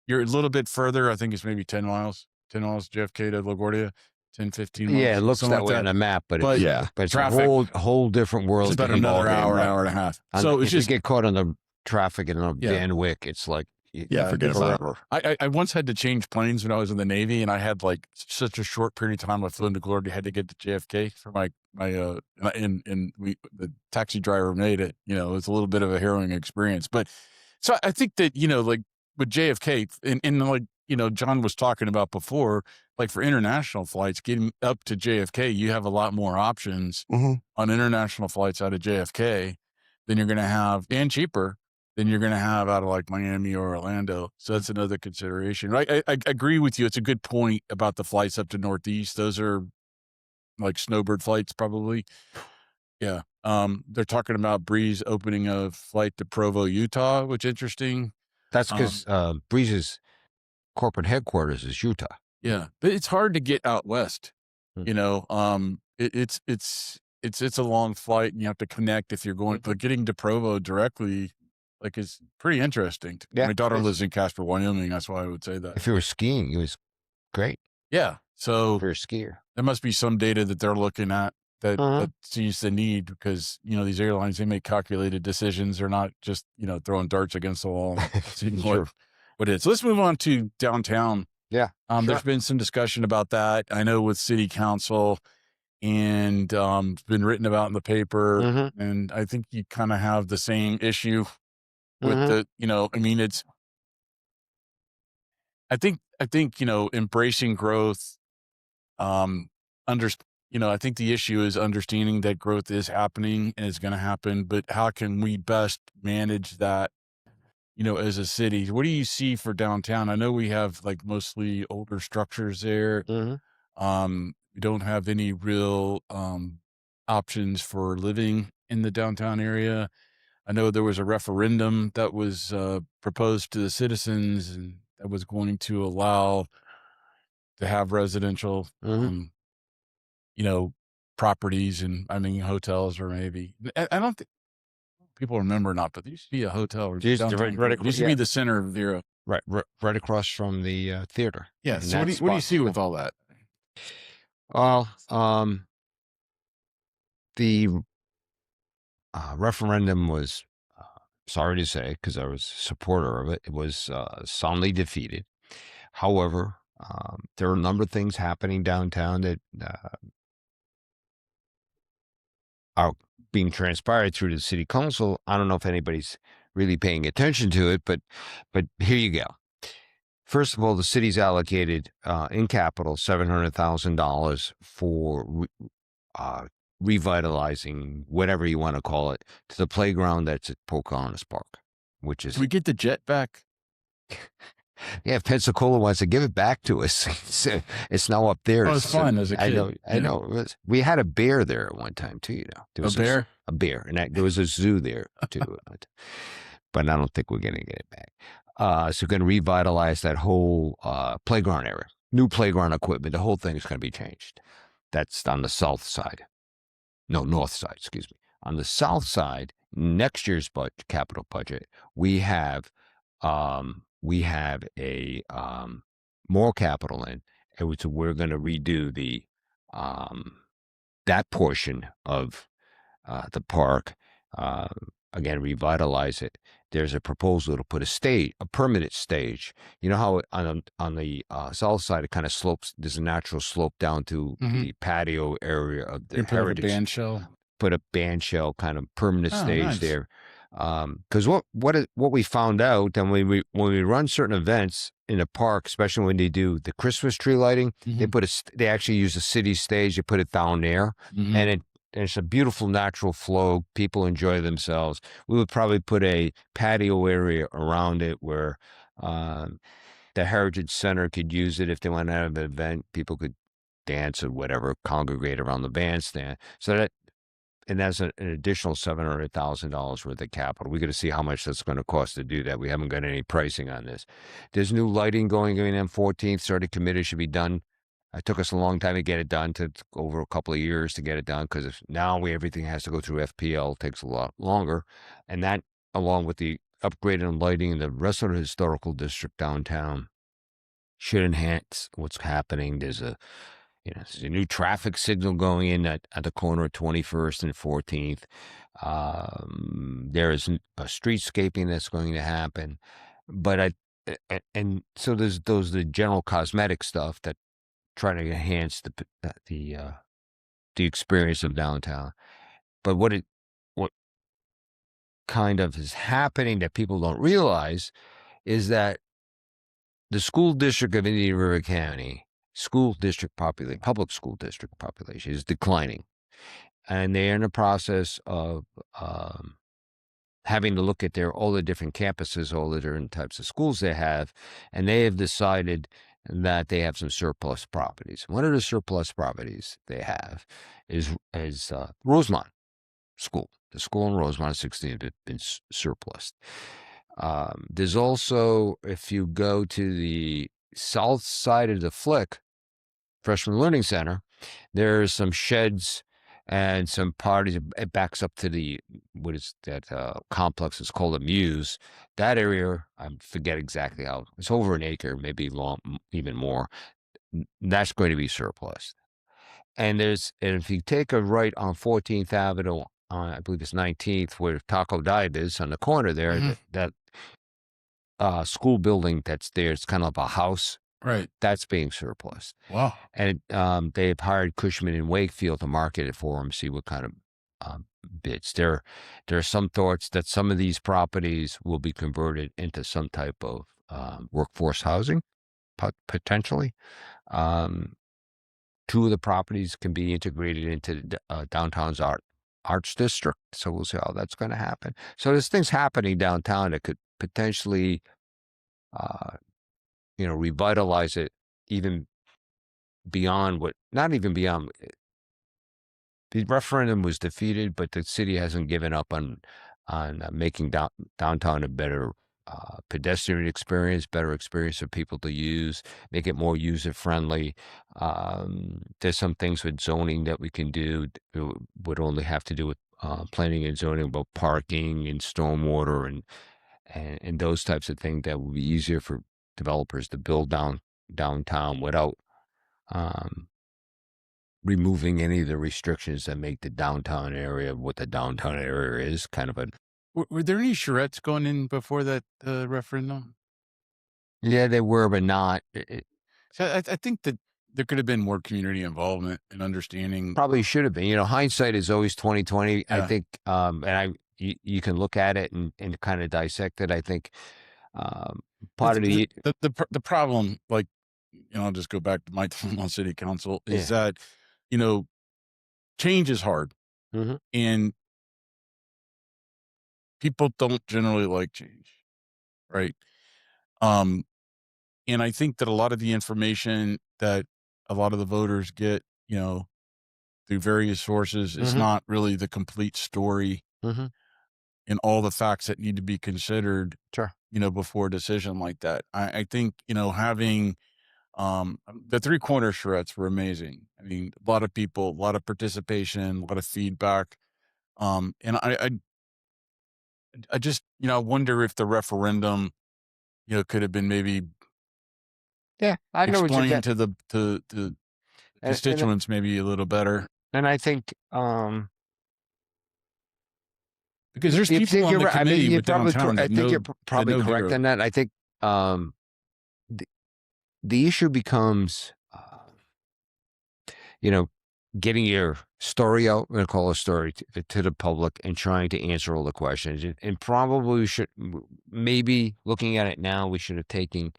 Speaker 1: a little bit further. I think it's maybe 10 miles JFK to LaGuardia, 10, 15 miles.
Speaker 2: Yeah, it looks
Speaker 1: something
Speaker 2: that way on the map, but
Speaker 1: But
Speaker 2: it's
Speaker 1: traffic,
Speaker 2: a whole different world.
Speaker 1: it's about
Speaker 2: game
Speaker 1: another
Speaker 2: ballgame,
Speaker 1: hour,
Speaker 2: right?
Speaker 1: hour and a half.
Speaker 2: And
Speaker 1: So
Speaker 2: if
Speaker 1: it's
Speaker 2: you
Speaker 1: just,
Speaker 2: get caught on the traffic in
Speaker 1: Yeah.
Speaker 2: Van Wyck, it's like
Speaker 3: forget about it.
Speaker 2: forever.
Speaker 1: I once had to change planes when I was in the Navy, and I had like such a short period of time. I flew into LaGuardia, had to get to JFK for my the taxi driver made it. It was a little bit of a harrowing experience. But so I think that like with JFK and like John was talking about before, like for international flights getting up to JFK, you have a lot more options
Speaker 3: Mhm.
Speaker 1: on international flights out of JFK than you're going to have, and cheaper than you're going to have out of like Miami or Orlando. So that's another consideration. I agree with you. It's a good point about the flights up to Northeast. Those are like snowbird flights, probably. Yeah. They're talking about Breeze opening a flight to Provo, Utah, which is interesting.
Speaker 2: That's because Breeze's corporate headquarters is Utah.
Speaker 1: Yeah, but it's hard to get out west.
Speaker 2: Hmm.
Speaker 1: It's a long flight, and you have to connect if you're going. But getting to Provo directly, like, is pretty interesting.
Speaker 2: Yeah,
Speaker 1: My daughter
Speaker 2: it is.
Speaker 1: lives in Casper, Wyoming. That's why I would say that.
Speaker 2: If you were skiing, it was great
Speaker 1: Yeah, so
Speaker 2: for a skier.
Speaker 1: there must be some data that they're looking at that
Speaker 2: Uh-huh.
Speaker 1: that sees the need, because these airlines, they make calculated decisions. They're not just throwing darts against the wall, seeing
Speaker 2: Sure.
Speaker 1: what it is. So let's move on to downtown.
Speaker 2: Yeah.
Speaker 1: There's
Speaker 2: Sure.
Speaker 1: been some discussion about that. I know with city council, and it's been written about in the paper.
Speaker 2: Mhm.
Speaker 1: And I think you kind of have the same issue with
Speaker 2: Mhm.
Speaker 1: it's, I think, embracing growth, under, I think the issue is understanding that growth is happening and it's going to happen, but how can we best manage that, as a city? What do you see for downtown? I know we have like mostly older structures there.
Speaker 2: Mhm.
Speaker 1: We don't have any real options for living in the downtown area. I know there was a referendum that was proposed to the citizens, and that was going to allow to have residential,
Speaker 2: Mhm.
Speaker 1: properties, and hotels, or maybe I don't think people remember or not, but there used to be a hotel or
Speaker 2: Used to-
Speaker 1: downtown.
Speaker 2: right
Speaker 1: It used to
Speaker 2: yeah.
Speaker 1: be the center of Vero.
Speaker 2: Right across from the theater.
Speaker 1: Yeah.
Speaker 2: in
Speaker 1: So
Speaker 2: that
Speaker 1: what do you
Speaker 2: spot.
Speaker 1: see with all that?
Speaker 2: Well, the referendum was, sorry to say, because I was a supporter of it, it was soundly defeated. However, there are a number of things happening downtown that are being transpired through the city council. I don't know if anybody's really paying attention to it, but here you go. First of all, the city's allocated in capital $700,000 for revitalizing, whatever you want to call it, to the playground that's at Pocahontas Park, which is
Speaker 1: Do we get the jet back?
Speaker 2: yeah. If Pensacola wants to give it back to us, it's now up there.
Speaker 1: Oh, it's fun as a
Speaker 2: I
Speaker 1: kid.
Speaker 2: know. I
Speaker 1: Yeah.
Speaker 2: know. We had a bear there at one time too. There
Speaker 1: A
Speaker 2: was
Speaker 1: bear?
Speaker 2: a bear, and there was a zoo there too. But I don't think we're going to get it back. So we're going to revitalize that whole playground area. New playground equipment. The whole thing is going to be changed. That's on the south side. No, north side, excuse me. On the south side, next year's capital budget, we have a more capital in, and we're going to redo um, that portion of the park. Uh, Again, revitalize it. There's a proposal to put a permanent stage. You know how on the south side it kind of slopes. There's a natural slope down to
Speaker 1: Hmm.
Speaker 2: the patio area of
Speaker 1: You
Speaker 2: the
Speaker 1: can put up a
Speaker 2: heritage.
Speaker 1: band shell.
Speaker 2: Put a band shell kind of permanent
Speaker 1: Oh,
Speaker 2: stage
Speaker 1: nice.
Speaker 2: there. Because what we found out, and when we run certain events in the park, especially when they do the Christmas tree lighting,
Speaker 1: Hmm.
Speaker 2: they actually use a city stage. They put it down there,
Speaker 1: Hmm.
Speaker 2: and it's a beautiful natural flow. People enjoy themselves. We would probably put a patio area around it where the Heritage Center could use it if they want to have an event. People could dance or whatever, congregate around the bandstand. And that's an additional $700,000 worth of capital. We got to see how much that's going to cost to do that. We haven't got any pricing on this. There's new lighting going in on 14th. Started committed, should be done. It took us a long time to get it done, to over a couple of years to get it done, because now everything has to go through FPL. It takes a lot longer. And that, along with the upgrade in lighting in the rest of the historical district downtown, should enhance what's happening. There's a new traffic signal going in at the corner of 21st and 14th. There is a streetscaping that's going to happen, but so there's the general cosmetic stuff that trying to enhance the experience of downtown. But what kind of is happening that people don't realize is that the school district of Indian River County public school district population is declining. And they're in the process of having to look at all the different campuses, all the different types of schools they have, and they have decided that they have some surplus properties. One of the surplus properties they have is Rosemont School. The school in Rosemont 16 has been surplus. There's also, if you go to the south side of the Flick Freshman Learning Center, there's some sheds and some parties. It backs up to what is that complex? It's called a Muse. That area, I forget exactly how. It's over an acre, maybe even more. That's going to be surplus. And if you take a right on 14th Avenue, I believe it's 19th, where Taco Dive is on the corner there,
Speaker 1: Hmm.
Speaker 2: that school building that's there, it's kind of a house.
Speaker 1: Right.
Speaker 2: That's being surplus.
Speaker 1: Wow.
Speaker 2: And they've hired Cushman and Wakefield to market it for them, see what kind of bids. There are some thoughts that some of these properties will be converted into some type of workforce housing, potentially. Two of the properties can be integrated into downtown's arts district. So we'll see how that's going to happen. So there's things happening downtown that could potentially, revitalize it even beyond not even beyond. The referendum was defeated, but the city hasn't given up on making downtown a better pedestrian experience, better experience for people to use, make it more user friendly. There's some things with zoning that we can do. It would only have to do with planning and zoning about parking and stormwater and those types of things that would be easier for developers to build downtown without removing any of the restrictions that make the downtown area what the downtown area is, kind of a.
Speaker 1: Were there any charrettes going in before that referendum?
Speaker 2: Yeah, they were, but not.
Speaker 1: So I think that there could have been more community involvement and understanding.
Speaker 2: Probably should have been. Hindsight is always 2020. I
Speaker 1: Yeah.
Speaker 2: think, you can look at it and kind of dissect it. I think part of
Speaker 1: The problem, like, I'll just go back to my time on city council, is
Speaker 2: Yeah.
Speaker 1: that, change is hard,
Speaker 2: Mhm.
Speaker 1: and people don't generally like change, right? Um, and I think that a lot of the information that a lot of the voters get, through various sources is
Speaker 2: Mhm.
Speaker 1: not really the complete story
Speaker 2: Mhm.
Speaker 1: and all the facts that need to be considered,
Speaker 2: Sure.
Speaker 1: before a decision like that. I think, having The three corner charrettes were amazing. I mean, a lot of people, a lot of participation, a lot of feedback. And I just, wonder if the referendum, could have been maybe
Speaker 2: Yeah, I know what you
Speaker 1: explained
Speaker 2: get.
Speaker 1: to the
Speaker 2: And
Speaker 1: constituents maybe a little better,
Speaker 2: I think
Speaker 1: because there's
Speaker 2: you
Speaker 1: people
Speaker 2: think
Speaker 1: on
Speaker 2: you're
Speaker 1: the
Speaker 2: right. I mean,
Speaker 1: committee
Speaker 2: you're
Speaker 1: with
Speaker 2: probably
Speaker 1: downtown
Speaker 2: I think you're
Speaker 1: that
Speaker 2: probably
Speaker 1: know
Speaker 2: correct
Speaker 1: Vero.
Speaker 2: in that. I think the, the issue becomes you know, getting your story out, I'm going to call a story to the public and trying to answer all the questions. And probably we should, maybe looking at it now, we should have taken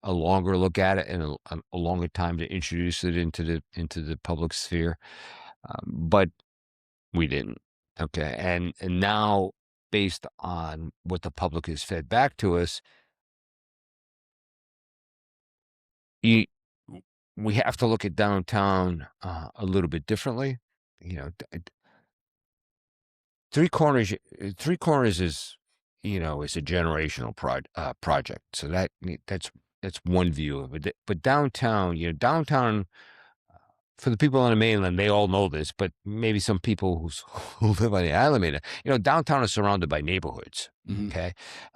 Speaker 2: a longer look at it and a longer time to introduce it into the public sphere. But we didn't. Okay. And now, based on what the public has fed back to us, you, we have to look at downtown a little bit differently. You know, Three Corners, Three Corners is a generational project. So that's one view of it. But downtown, downtown for the people on the mainland, they all know this, but maybe some people who live on the island, downtown is surrounded by neighborhoods.
Speaker 1: Mhm.
Speaker 2: Okay,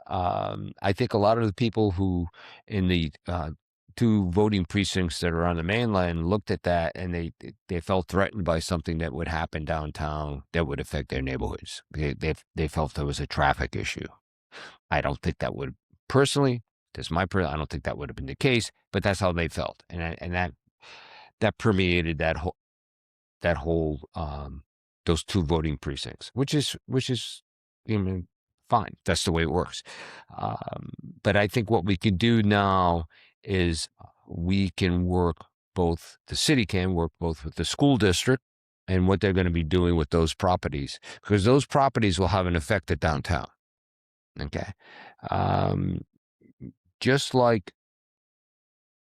Speaker 2: I think a lot of the people who in the two voting precincts that are on the mainland looked at that and they felt threatened by something that would happen downtown that would affect their neighborhoods. They felt there was a traffic issue. I don't think that would personally. That's my I don't think that would have been the case, but that's how they felt, and that permeated that whole those two voting precincts, which is fine. That's the way it works. But I think what we can do now is we can work the city can work both with the school district and what they're going to be doing with those properties, because those properties will have an effect at downtown. Okay. Um, just like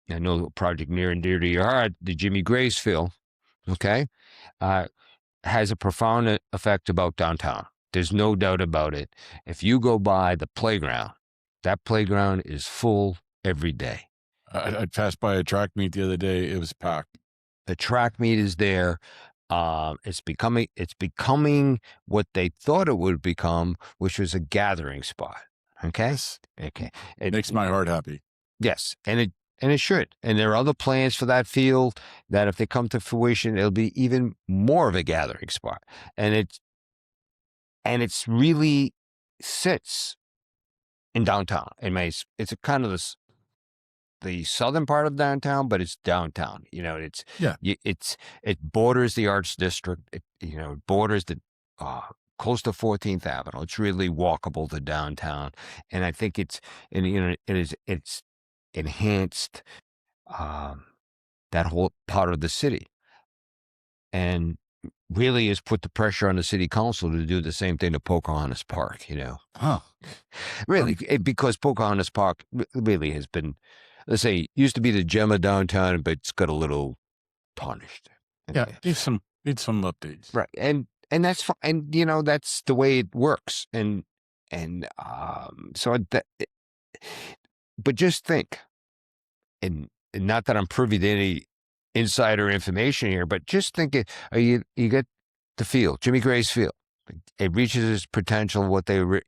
Speaker 2: I know a project near and dear to your heart, the Jimmy Grace Field, okay, has a profound effect about downtown. There's no doubt about it. If you go by the playground, that playground is full every day.
Speaker 1: I passed by a track meet the other day. It was packed.
Speaker 2: The track meet is there. It's becoming what they thought it would become, which was a gathering spot. Okay.
Speaker 1: Yes.
Speaker 2: Okay.
Speaker 1: Makes my heart happy.
Speaker 2: Yes, and it should. And there are other plans for that field that, if they come to fruition, it'll be even more of a gathering spot. And it's really sits in downtown. It's a kind of the southern part of downtown, but it's downtown.
Speaker 1: Yeah.
Speaker 2: It borders the Arts District. It borders the close to 14th Avenue. It's really walkable to downtown, and I think it's enhanced that whole part of the city, and really has put the pressure on the city council to do the same thing to Pocahontas Park.
Speaker 1: Huh.
Speaker 2: Really, because Pocahontas Park really has been, let's say, used to be the gem of downtown, but it's got a little tarnished.
Speaker 1: Yeah.
Speaker 2: Okay.
Speaker 1: Need some updates.
Speaker 2: Right, and that's fine, and that's the way it works, and so that. But just think, and not that I'm privy to any insider information here, but just think you get the field, Jimmy Gray's Field. It reaches its potential, what they've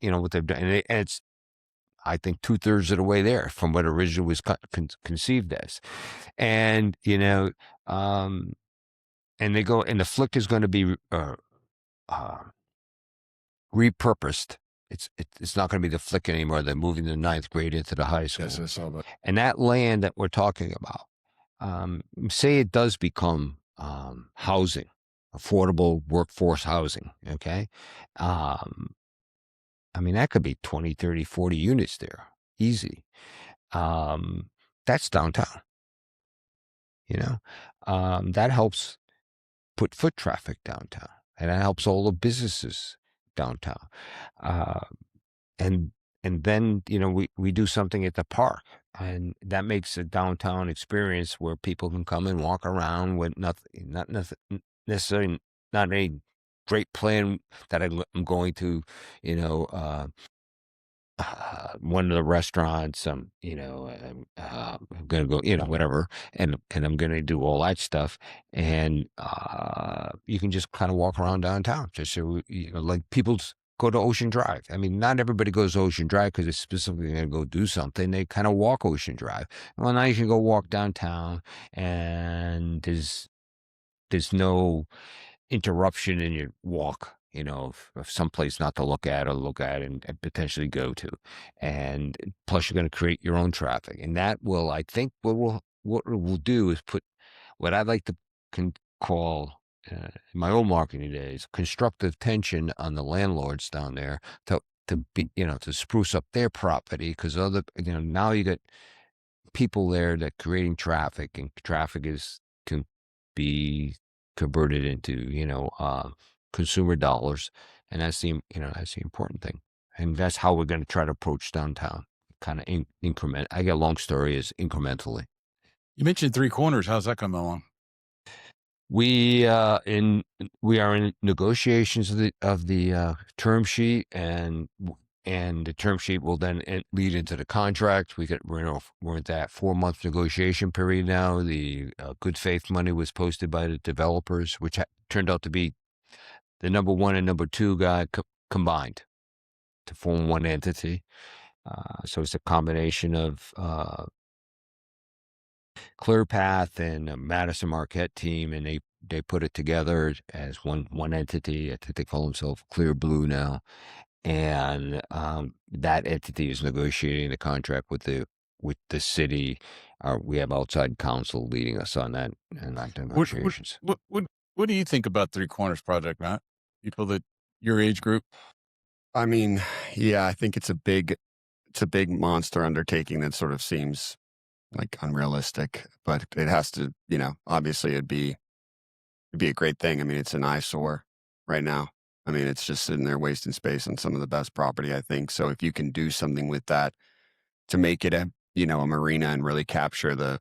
Speaker 2: done, and it's, I think, 2/3 of the way there from what originally was conceived as, and and they go, and the flick is going to be repurposed. It's not going to be the flick anymore. They're moving the 9th grade into the high school.
Speaker 1: Yes, I saw that.
Speaker 2: And that land that we're talking about, say it does become housing, affordable workforce housing, okay? I mean, that could be 20, 30, 40 units there, easy. That's downtown, that helps put foot traffic downtown, and that helps all the businesses downtown. And then we do something at the park, and that makes a downtown experience where people can come and walk around with not necessarily, not any great plan that I'm going to one of the restaurants. I'm gonna go, whatever, and I'm gonna do all that stuff. And you can just kind of walk around downtown, just so like people go to Ocean Drive. I mean, not everybody goes to Ocean Drive because they're specifically going to go do something. They kind of walk Ocean Drive. Well, now you can go walk downtown, and there's no interruption in your walk, of someplace not to look at or look at and potentially go to. And plus you're going to create your own traffic. And that will, I think what it will do is put what I'd like to call in my old marketing days, constructive tension on the landlords down there to be, to spruce up their property. Because now you got people there that creating traffic, and traffic can be converted into consumer dollars, and that's the important thing, and that's how we're going to try to approach downtown. Kind of increment. I get a long story is incrementally.
Speaker 1: You mentioned Three Corners. How's that coming along?
Speaker 2: We are in negotiations of the term sheet, and the term sheet will then lead into the contract. We're at that 4-month negotiation period now. The good faith money was posted by the developers, which turned out to be the number one and number two guy combined to form one entity. So it's a combination of ClearPath and Madison Marquette team, and they put it together as one entity. I think they call themselves Clear Blue now. And that entity is negotiating the contract with the city. We have outside counsel leading us on that and that negotiations.
Speaker 1: What do you think about Three Corners project, Matt? People that your age group?
Speaker 3: I mean, yeah, I think it's a big monster undertaking that sort of seems like unrealistic, but it has to, obviously it'd be a great thing. I mean, it's an eyesore right now. I mean, it's just sitting there wasting space on some of the best property, I think. So if you can do something with that to make it a marina and really capture the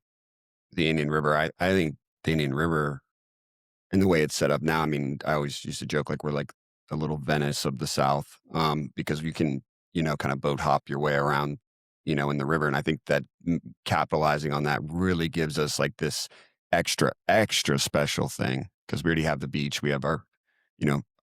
Speaker 3: Indian River, I think the Indian River and the way it's set up now, I mean, I always used to joke like we're like the little Venice of the South, because you can, kind of boat hop your way around, in the river. And I think that capitalizing on that really gives us like this extra special thing, because we already have the beach. We have our,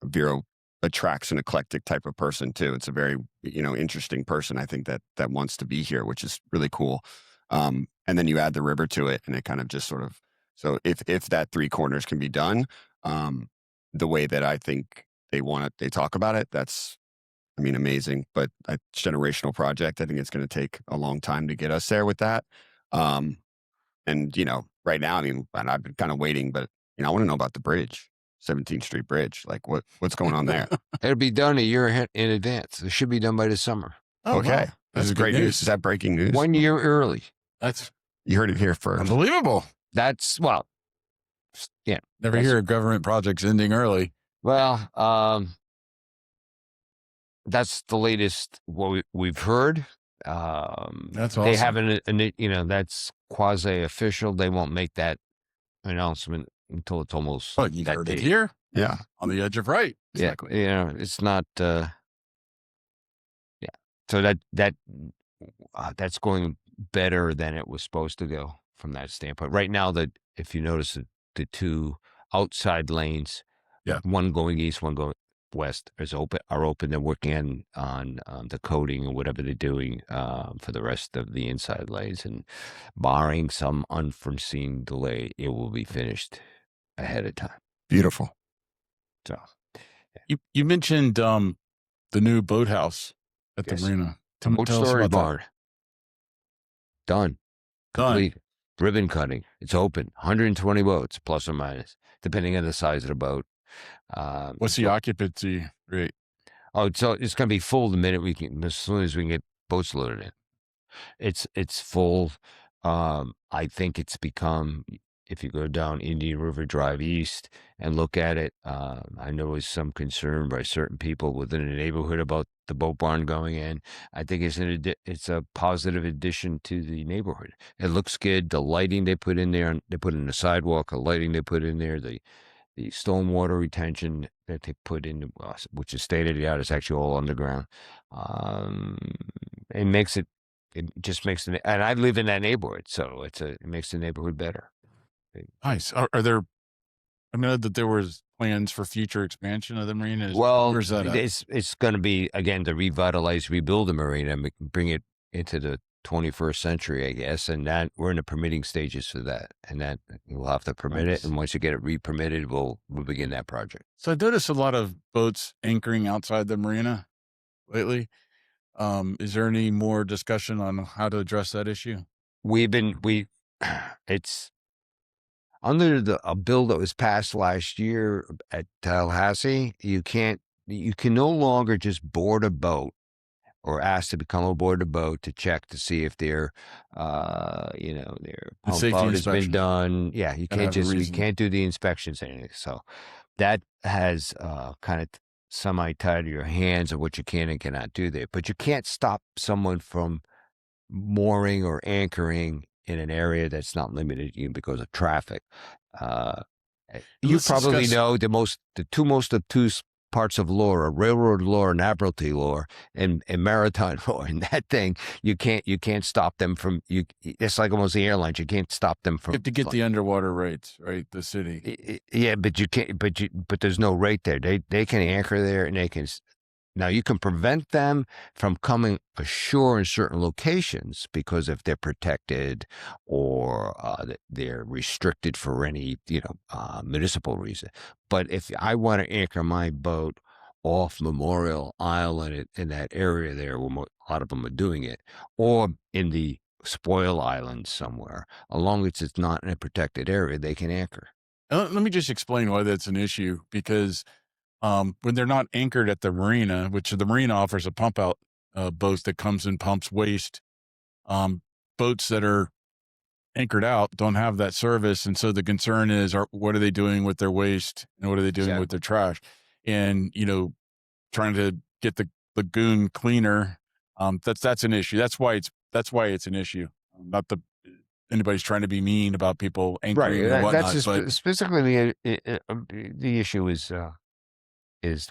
Speaker 3: Vero attracts an eclectic type of person too. It's a very, interesting person, I think, that wants to be here, which is really cool. And then you add the river to it, and it kind of just sort of, so if that Three Corners can be done, the way that I think they talk about it, that's, I mean, amazing. But it's a generational project. I think it's going to take a long time to get us there with that. And, right now, I mean, and I've been kind of waiting, but, I want to know about the bridge. 17th Street Bridge. Like what's going on there?
Speaker 2: It'll be done a year in advance. It should be done by the summer.
Speaker 3: Oh, okay. Wow. That's great news. Is that breaking news?
Speaker 2: 1 year early.
Speaker 3: You heard it here first.
Speaker 1: Unbelievable.
Speaker 2: That's, yeah.
Speaker 1: Never hear of government projects ending early.
Speaker 2: Well, that's the latest what we've heard.
Speaker 1: That's awesome.
Speaker 2: They haven't, that's quasi-official. They won't make that announcement until it's almost.
Speaker 1: Oh, you heard it here?
Speaker 3: Yeah.
Speaker 1: On the edge of right.
Speaker 2: Exactly. Yeah. It's not, yeah. So that's going better than it was supposed to go from that standpoint. Right now, if you notice the two outside lanes, one going east, one going west, are open. They're working on the coating or whatever they're doing for the rest of the inside lanes, and barring some unforeseen delay, it will be finished ahead of time.
Speaker 3: Beautiful.
Speaker 2: So,
Speaker 1: you mentioned the new boathouse at the marina. Tell us about
Speaker 2: barn.
Speaker 1: that.
Speaker 2: Done. Complete. Ribbon cutting. It's open. 120 boats, plus or minus, depending on the size of the boat.
Speaker 1: What's the occupancy rate?
Speaker 2: Oh, so it's going to be full the minute as soon as we can get boats loaded in. It's full. I think it's become, if you go down Indian River Drive East and look at it, I know there's some concern by certain people within the neighborhood about the boat barn going in. I think it's a positive addition to the neighborhood. It looks good. The lighting they put in there, they put in the sidewalk, the lighting they put in there, the the stormwater retention that they put in, which is state of the art. It's actually all underground. It makes it. It just makes it. And I live in that neighborhood, so it makes the neighborhood better.
Speaker 1: Nice. Are there? I know that there was plans for future expansion of the marina.
Speaker 2: Well,
Speaker 1: Where's that at?
Speaker 2: it's going to be, again, to revitalize, rebuild the marina, and bring it into the 21st century, I guess. And that we're in the permitting stages for that, and that we'll have to permit
Speaker 1: Nice.
Speaker 2: it. And once you get it re-permitted, we'll begin that project.
Speaker 1: So I noticed a lot of boats anchoring outside the marina lately. Is there any more discussion on how to address that issue?
Speaker 2: It's under a bill that was passed last year at Tallahassee. You can no longer just board a boat or ask to become aboard a boat to check to see if their pump
Speaker 1: safety
Speaker 2: out has been
Speaker 1: inspection.
Speaker 2: done. Yeah, you
Speaker 1: Gotta
Speaker 2: can't
Speaker 1: have a
Speaker 2: you
Speaker 1: reason.
Speaker 2: can't do the inspections or anything. So that has kind of semi-tied your hands of what you can and cannot do there. But you can't stop someone from mooring or anchoring in an area that's not limited to you because of traffic. You
Speaker 1: Let's
Speaker 2: probably
Speaker 1: discuss-
Speaker 2: know the two most obtuse parts of law are railroad law and admiralty law and maritime law. And that thing, you can't stop them from you. It's like almost the airlines. You can't stop them from.
Speaker 1: You have to get the underwater rates, right? The city.
Speaker 2: Yeah, but you can't. But there's no rate there. They can anchor there and they can. Now, you can prevent them from coming ashore in certain locations because if they're protected or they're restricted for any, municipal reason. But if I want to anchor my boat off Memorial Island in that area there, where a lot of them are doing it, or in the Spoil Islands somewhere, as long as it's not in a protected area, they can anchor.
Speaker 1: Let me just explain why that's an issue, because when they're not anchored at the marina, which the marina offers a pump out boat that comes and pumps waste, boats that are anchored out don't have that service. And so the concern is, what are they doing with their waste and what are they doing with their trash? And, trying to get the lagoon cleaner, that's an issue. That's why it's an issue. Not anybody's trying to be mean about people anchoring and whatnot.
Speaker 2: That's
Speaker 1: but
Speaker 2: specifically the issue is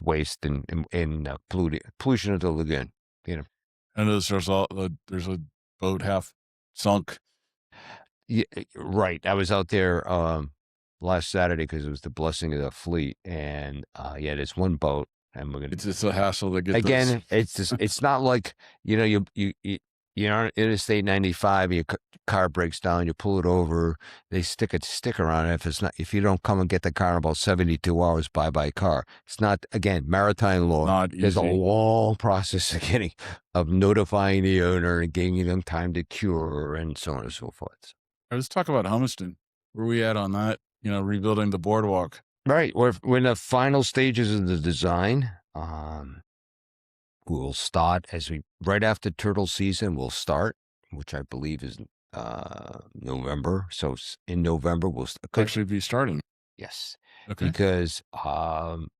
Speaker 2: waste and pollution of the lagoon.
Speaker 1: I know there's a boat half sunk.
Speaker 2: Yeah, right. I was out there last Saturday because it was the blessing of the fleet, and there's one boat, and we're gonna.
Speaker 1: It's just a hassle to get
Speaker 2: Again, it's not like you're on Interstate 95, and your car breaks down, you pull it over, they stick a sticker on it. If you don't come and get the car in about 72 hours, bye car. It's not, again, maritime law.
Speaker 1: Not
Speaker 2: There's a
Speaker 1: easy.
Speaker 2: long process of notifying the owner and giving them time to cure and so on and so forth.
Speaker 1: Let's talk about Humiston. Where are we at on that? Rebuilding the boardwalk.
Speaker 2: Right. We're in the final stages of the design. We'll start right after turtle season. We'll start, which I believe is November. So in November we'll
Speaker 1: Actually be starting.
Speaker 2: Yes,
Speaker 1: Okay.
Speaker 2: because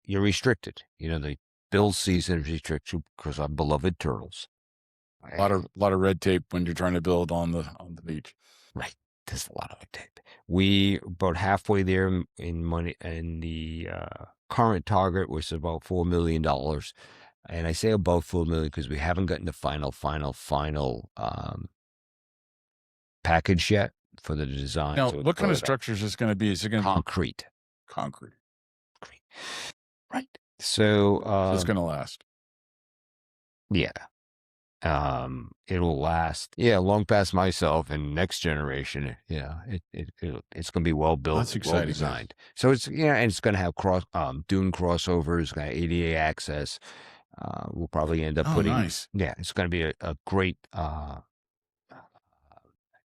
Speaker 2: you're restricted. The build season is restricted because of beloved turtles.
Speaker 1: A lot of red tape when you're trying to build on the beach.
Speaker 2: Right. There's a lot of red tape. We about halfway there in money, and the current target was about $4 million. And I say above $4 million because we haven't gotten the final package yet for the design.
Speaker 1: Now,
Speaker 2: So
Speaker 1: what kind of structure is this going to be? Is it going to be
Speaker 2: concrete?
Speaker 1: concrete?
Speaker 2: Right. So
Speaker 1: It's going to last.
Speaker 2: yeah. It'll last. Yeah, long past myself and next generation. It's going to be well built.
Speaker 1: That's exciting,
Speaker 2: well designed. So it's and it's going to have dune crossovers, going to ADA access. We'll probably end up putting.
Speaker 1: Nice.
Speaker 2: Yeah, it's going to be a great.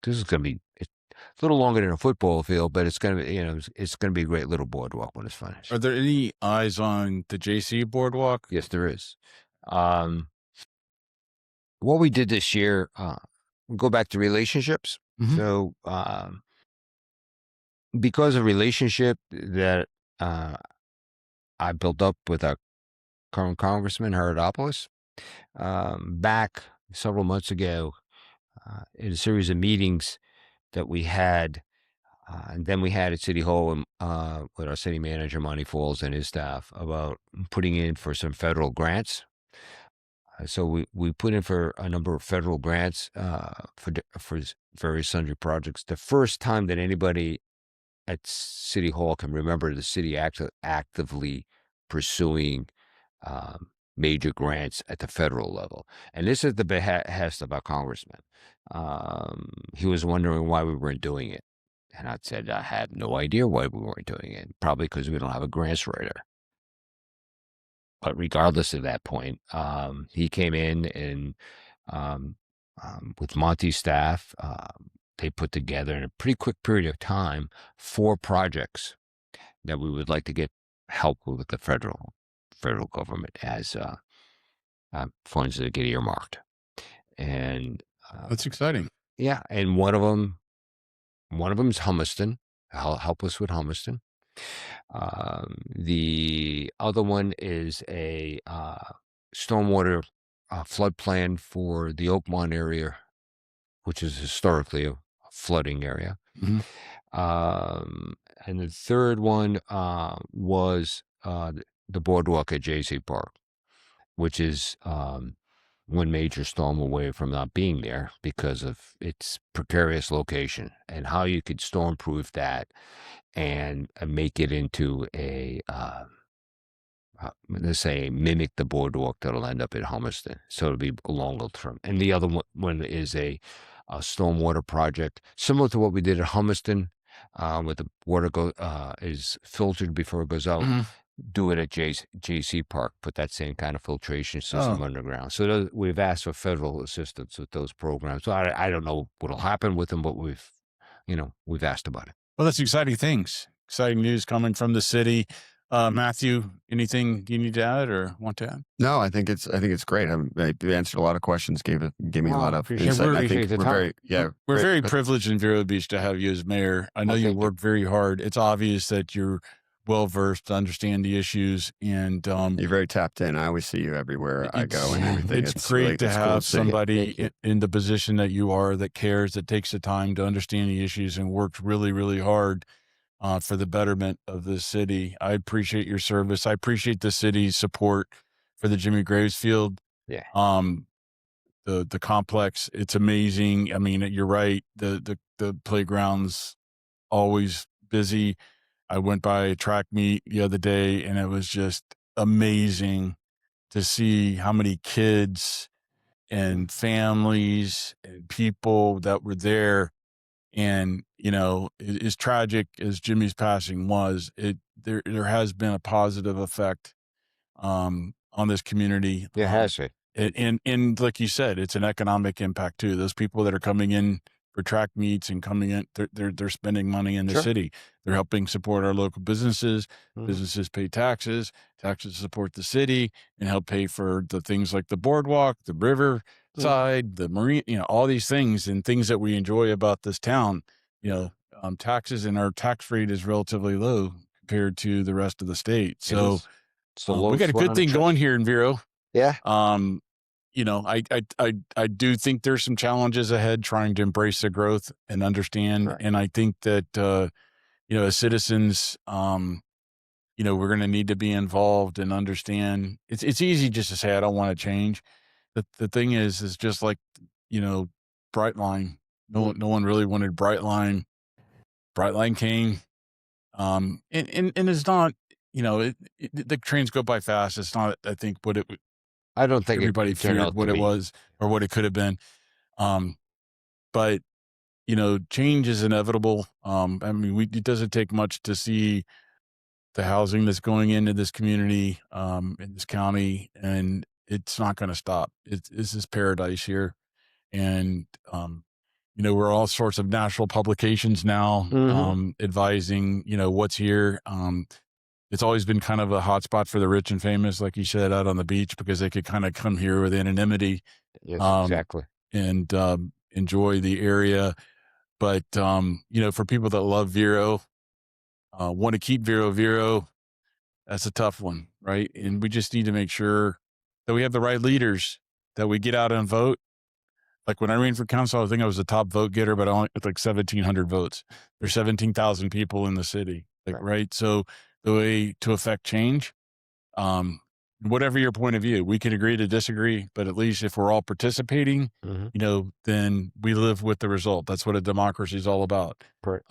Speaker 2: This is going to be a little longer than a football field, but it's going to be it's going to be a great little boardwalk when it's finished.
Speaker 1: Are there any eyes on the JC boardwalk?
Speaker 2: Yes, there is. What we did this year, go back to relationships.
Speaker 1: Mhm.
Speaker 2: So, because of relationship that I built up with our current Congressman, Herodopoulos, back several months ago, in a series of meetings that we had, And then we had at City Hall with our city manager, Monty Falls, and his staff about putting in for some federal grants. So we put in for a number of federal grants for various sundry projects. The first time that anybody at City Hall can remember the city actively pursuing major grants at the federal level. And this is the behest of our congressman. He was wondering why we weren't doing it. And I said, I have no idea why we weren't doing it. Probably because we don't have a grants writer. But regardless of that point, he came in and with Monty's staff, they put together in a pretty quick period of time 4 projects that we would like to get help with the federal government as funds that get earmarked. And
Speaker 1: That's exciting.
Speaker 2: yeah, and one of them is Humiston. Help us with Humiston. The other one is a stormwater flood plan for the Oakmont area, which is historically a flooding area.
Speaker 1: Mhm.
Speaker 2: And the third one was the boardwalk at JC Park, which is one major storm away from not being there because of its precarious location, and how you could storm-proof that and make it into a let's say mimic the boardwalk that'll end up at Humiston, so it'll be longer term. And the other one is a stormwater project similar to what we did at Humiston, where the water is filtered before it goes out.
Speaker 1: Mhm.
Speaker 2: Do it at JC Park, put that same kind of filtration system
Speaker 1: Oh.
Speaker 2: underground. So we've asked for federal assistance with those programs. So I don't know what'll happen with them, but we've asked about it.
Speaker 1: Well, that's exciting things. Exciting news coming from the city. Matthew, anything you need to add or want to add?
Speaker 3: No, I think it's great. I answered a lot of questions, gave me a lot of
Speaker 2: appreciate
Speaker 3: insight.
Speaker 2: it.
Speaker 3: I
Speaker 2: Appreciate
Speaker 3: think
Speaker 2: the
Speaker 3: we're
Speaker 2: time.
Speaker 1: We're
Speaker 3: great.
Speaker 1: very privileged in Vero Beach to have you as mayor. I know
Speaker 2: Well,
Speaker 1: you
Speaker 2: thank you.
Speaker 1: work very hard. It's obvious that you're well versed to understand the issues, and
Speaker 3: You're very tapped in. I always see you everywhere I go and everything.
Speaker 1: It's great to
Speaker 3: it's cool
Speaker 1: have
Speaker 3: see.
Speaker 1: somebody
Speaker 2: Thank you.
Speaker 1: in the position that you are that cares, that takes the time to understand the issues and works really, really hard for the betterment of the city. I appreciate your service. I appreciate the city's support for the Jimmy Graves Field.
Speaker 2: Yeah.
Speaker 1: The complex, it's amazing. I mean, you're right. The playground's always busy. I went by a track meet the other day, and it was just amazing to see how many kids and families and people that were there. And, as tragic as Jimmy's passing was, there has been a positive effect on this community.
Speaker 2: It has it.
Speaker 1: And like you said, it's an economic impact too. Those people that are coming in for track meets and coming in, they're spending money in the
Speaker 2: Sure.
Speaker 1: city. They're helping support our local businesses.
Speaker 2: Mhm.
Speaker 1: Businesses pay taxes support the city and help pay for the things like the boardwalk, the river side, the marine, all these things and things that we enjoy about this town. Taxes, and our tax rate is relatively low compared to the rest of the state. So
Speaker 2: It's the
Speaker 1: we
Speaker 2: lowest
Speaker 1: got a
Speaker 2: one
Speaker 1: good
Speaker 2: on the
Speaker 1: thing
Speaker 2: chart.
Speaker 1: going here in Vero.
Speaker 2: Yeah.
Speaker 1: I do think there's some challenges ahead trying to embrace the growth and understand.
Speaker 2: Right.
Speaker 1: And I think that, as citizens, we're going to need to be involved and understand. It's easy just to say, I don't want to change. The thing is just like, Brightline. No one really wanted Brightline. Brightline came. And it's not, the trains go by fast. It's not, I think, what
Speaker 2: I don't think
Speaker 1: everybody
Speaker 2: it turned
Speaker 1: feared
Speaker 2: out
Speaker 1: what
Speaker 2: to
Speaker 1: it
Speaker 2: be.
Speaker 1: was or what it could have been. But change is inevitable. I mean, it doesn't take much to see the housing that's going into this community, in this county, and it's not going to stop. This is paradise here. And, we're all sorts of national publications now,
Speaker 2: Mhm.
Speaker 1: advising, what's here. It's always been kind of a hotspot for the rich and famous, like you said, out on the beach, because they could kind of come here with anonymity,
Speaker 2: Yes,
Speaker 1: um,
Speaker 2: exactly.
Speaker 1: and enjoy the area. But, for people that love Vero, want to keep Vero, that's a tough one, right? And we just need to make sure that we have the right leaders, that we get out and vote like when I ran for council, I think I was the top vote getter, but I only with like 1,700 votes. There's 17,000 people in the city, like, right? So the way to affect change, um, whatever your point of view, we can agree to disagree, but at least if we're all participating,
Speaker 2: Mhm.
Speaker 1: you know, then we live with the result. That's what a democracy is all about.
Speaker 2: Right.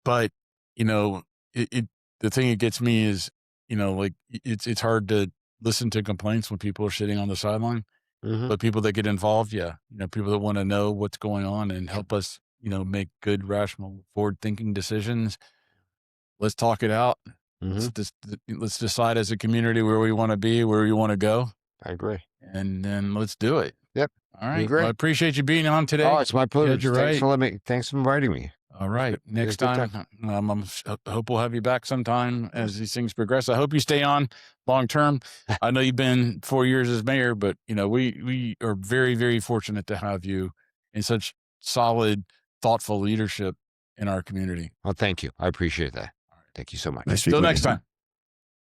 Speaker 1: But you know, the thing that gets me is, you know, like it's hard to listen to complaints when people are sitting on the sideline,
Speaker 2: Mhm.
Speaker 1: but people that get involved, yeah, you know, people that want to know what's going on and help us, you know, make good, rational, forward-thinking decisions. Let's talk it out.
Speaker 2: Mhm.
Speaker 1: Let's decide as a community where we want to be, where we want to go,
Speaker 2: I agree.
Speaker 1: and then let's do it.
Speaker 2: Yep.
Speaker 1: All
Speaker 2: You're
Speaker 1: right. Well, I
Speaker 2: great.
Speaker 1: appreciate you being on
Speaker 2: Oh,
Speaker 1: today.
Speaker 2: it's my
Speaker 1: Yeah,
Speaker 2: privilege.
Speaker 1: you're
Speaker 2: Thanks
Speaker 1: right.
Speaker 2: for thanks for inviting me.
Speaker 1: All right.
Speaker 2: It was a
Speaker 1: Next
Speaker 2: good
Speaker 1: time, I hope we'll have you back sometime as these things progress. I hope you stay on long term. I know you've been 4 years as mayor, but you know, we are very, very fortunate to have you in such solid, thoughtful leadership in our community.
Speaker 2: Well, thank you. I appreciate that. Thank you so much.
Speaker 3: Nice speaking
Speaker 1: Till
Speaker 3: with
Speaker 1: next
Speaker 3: you.
Speaker 1: time.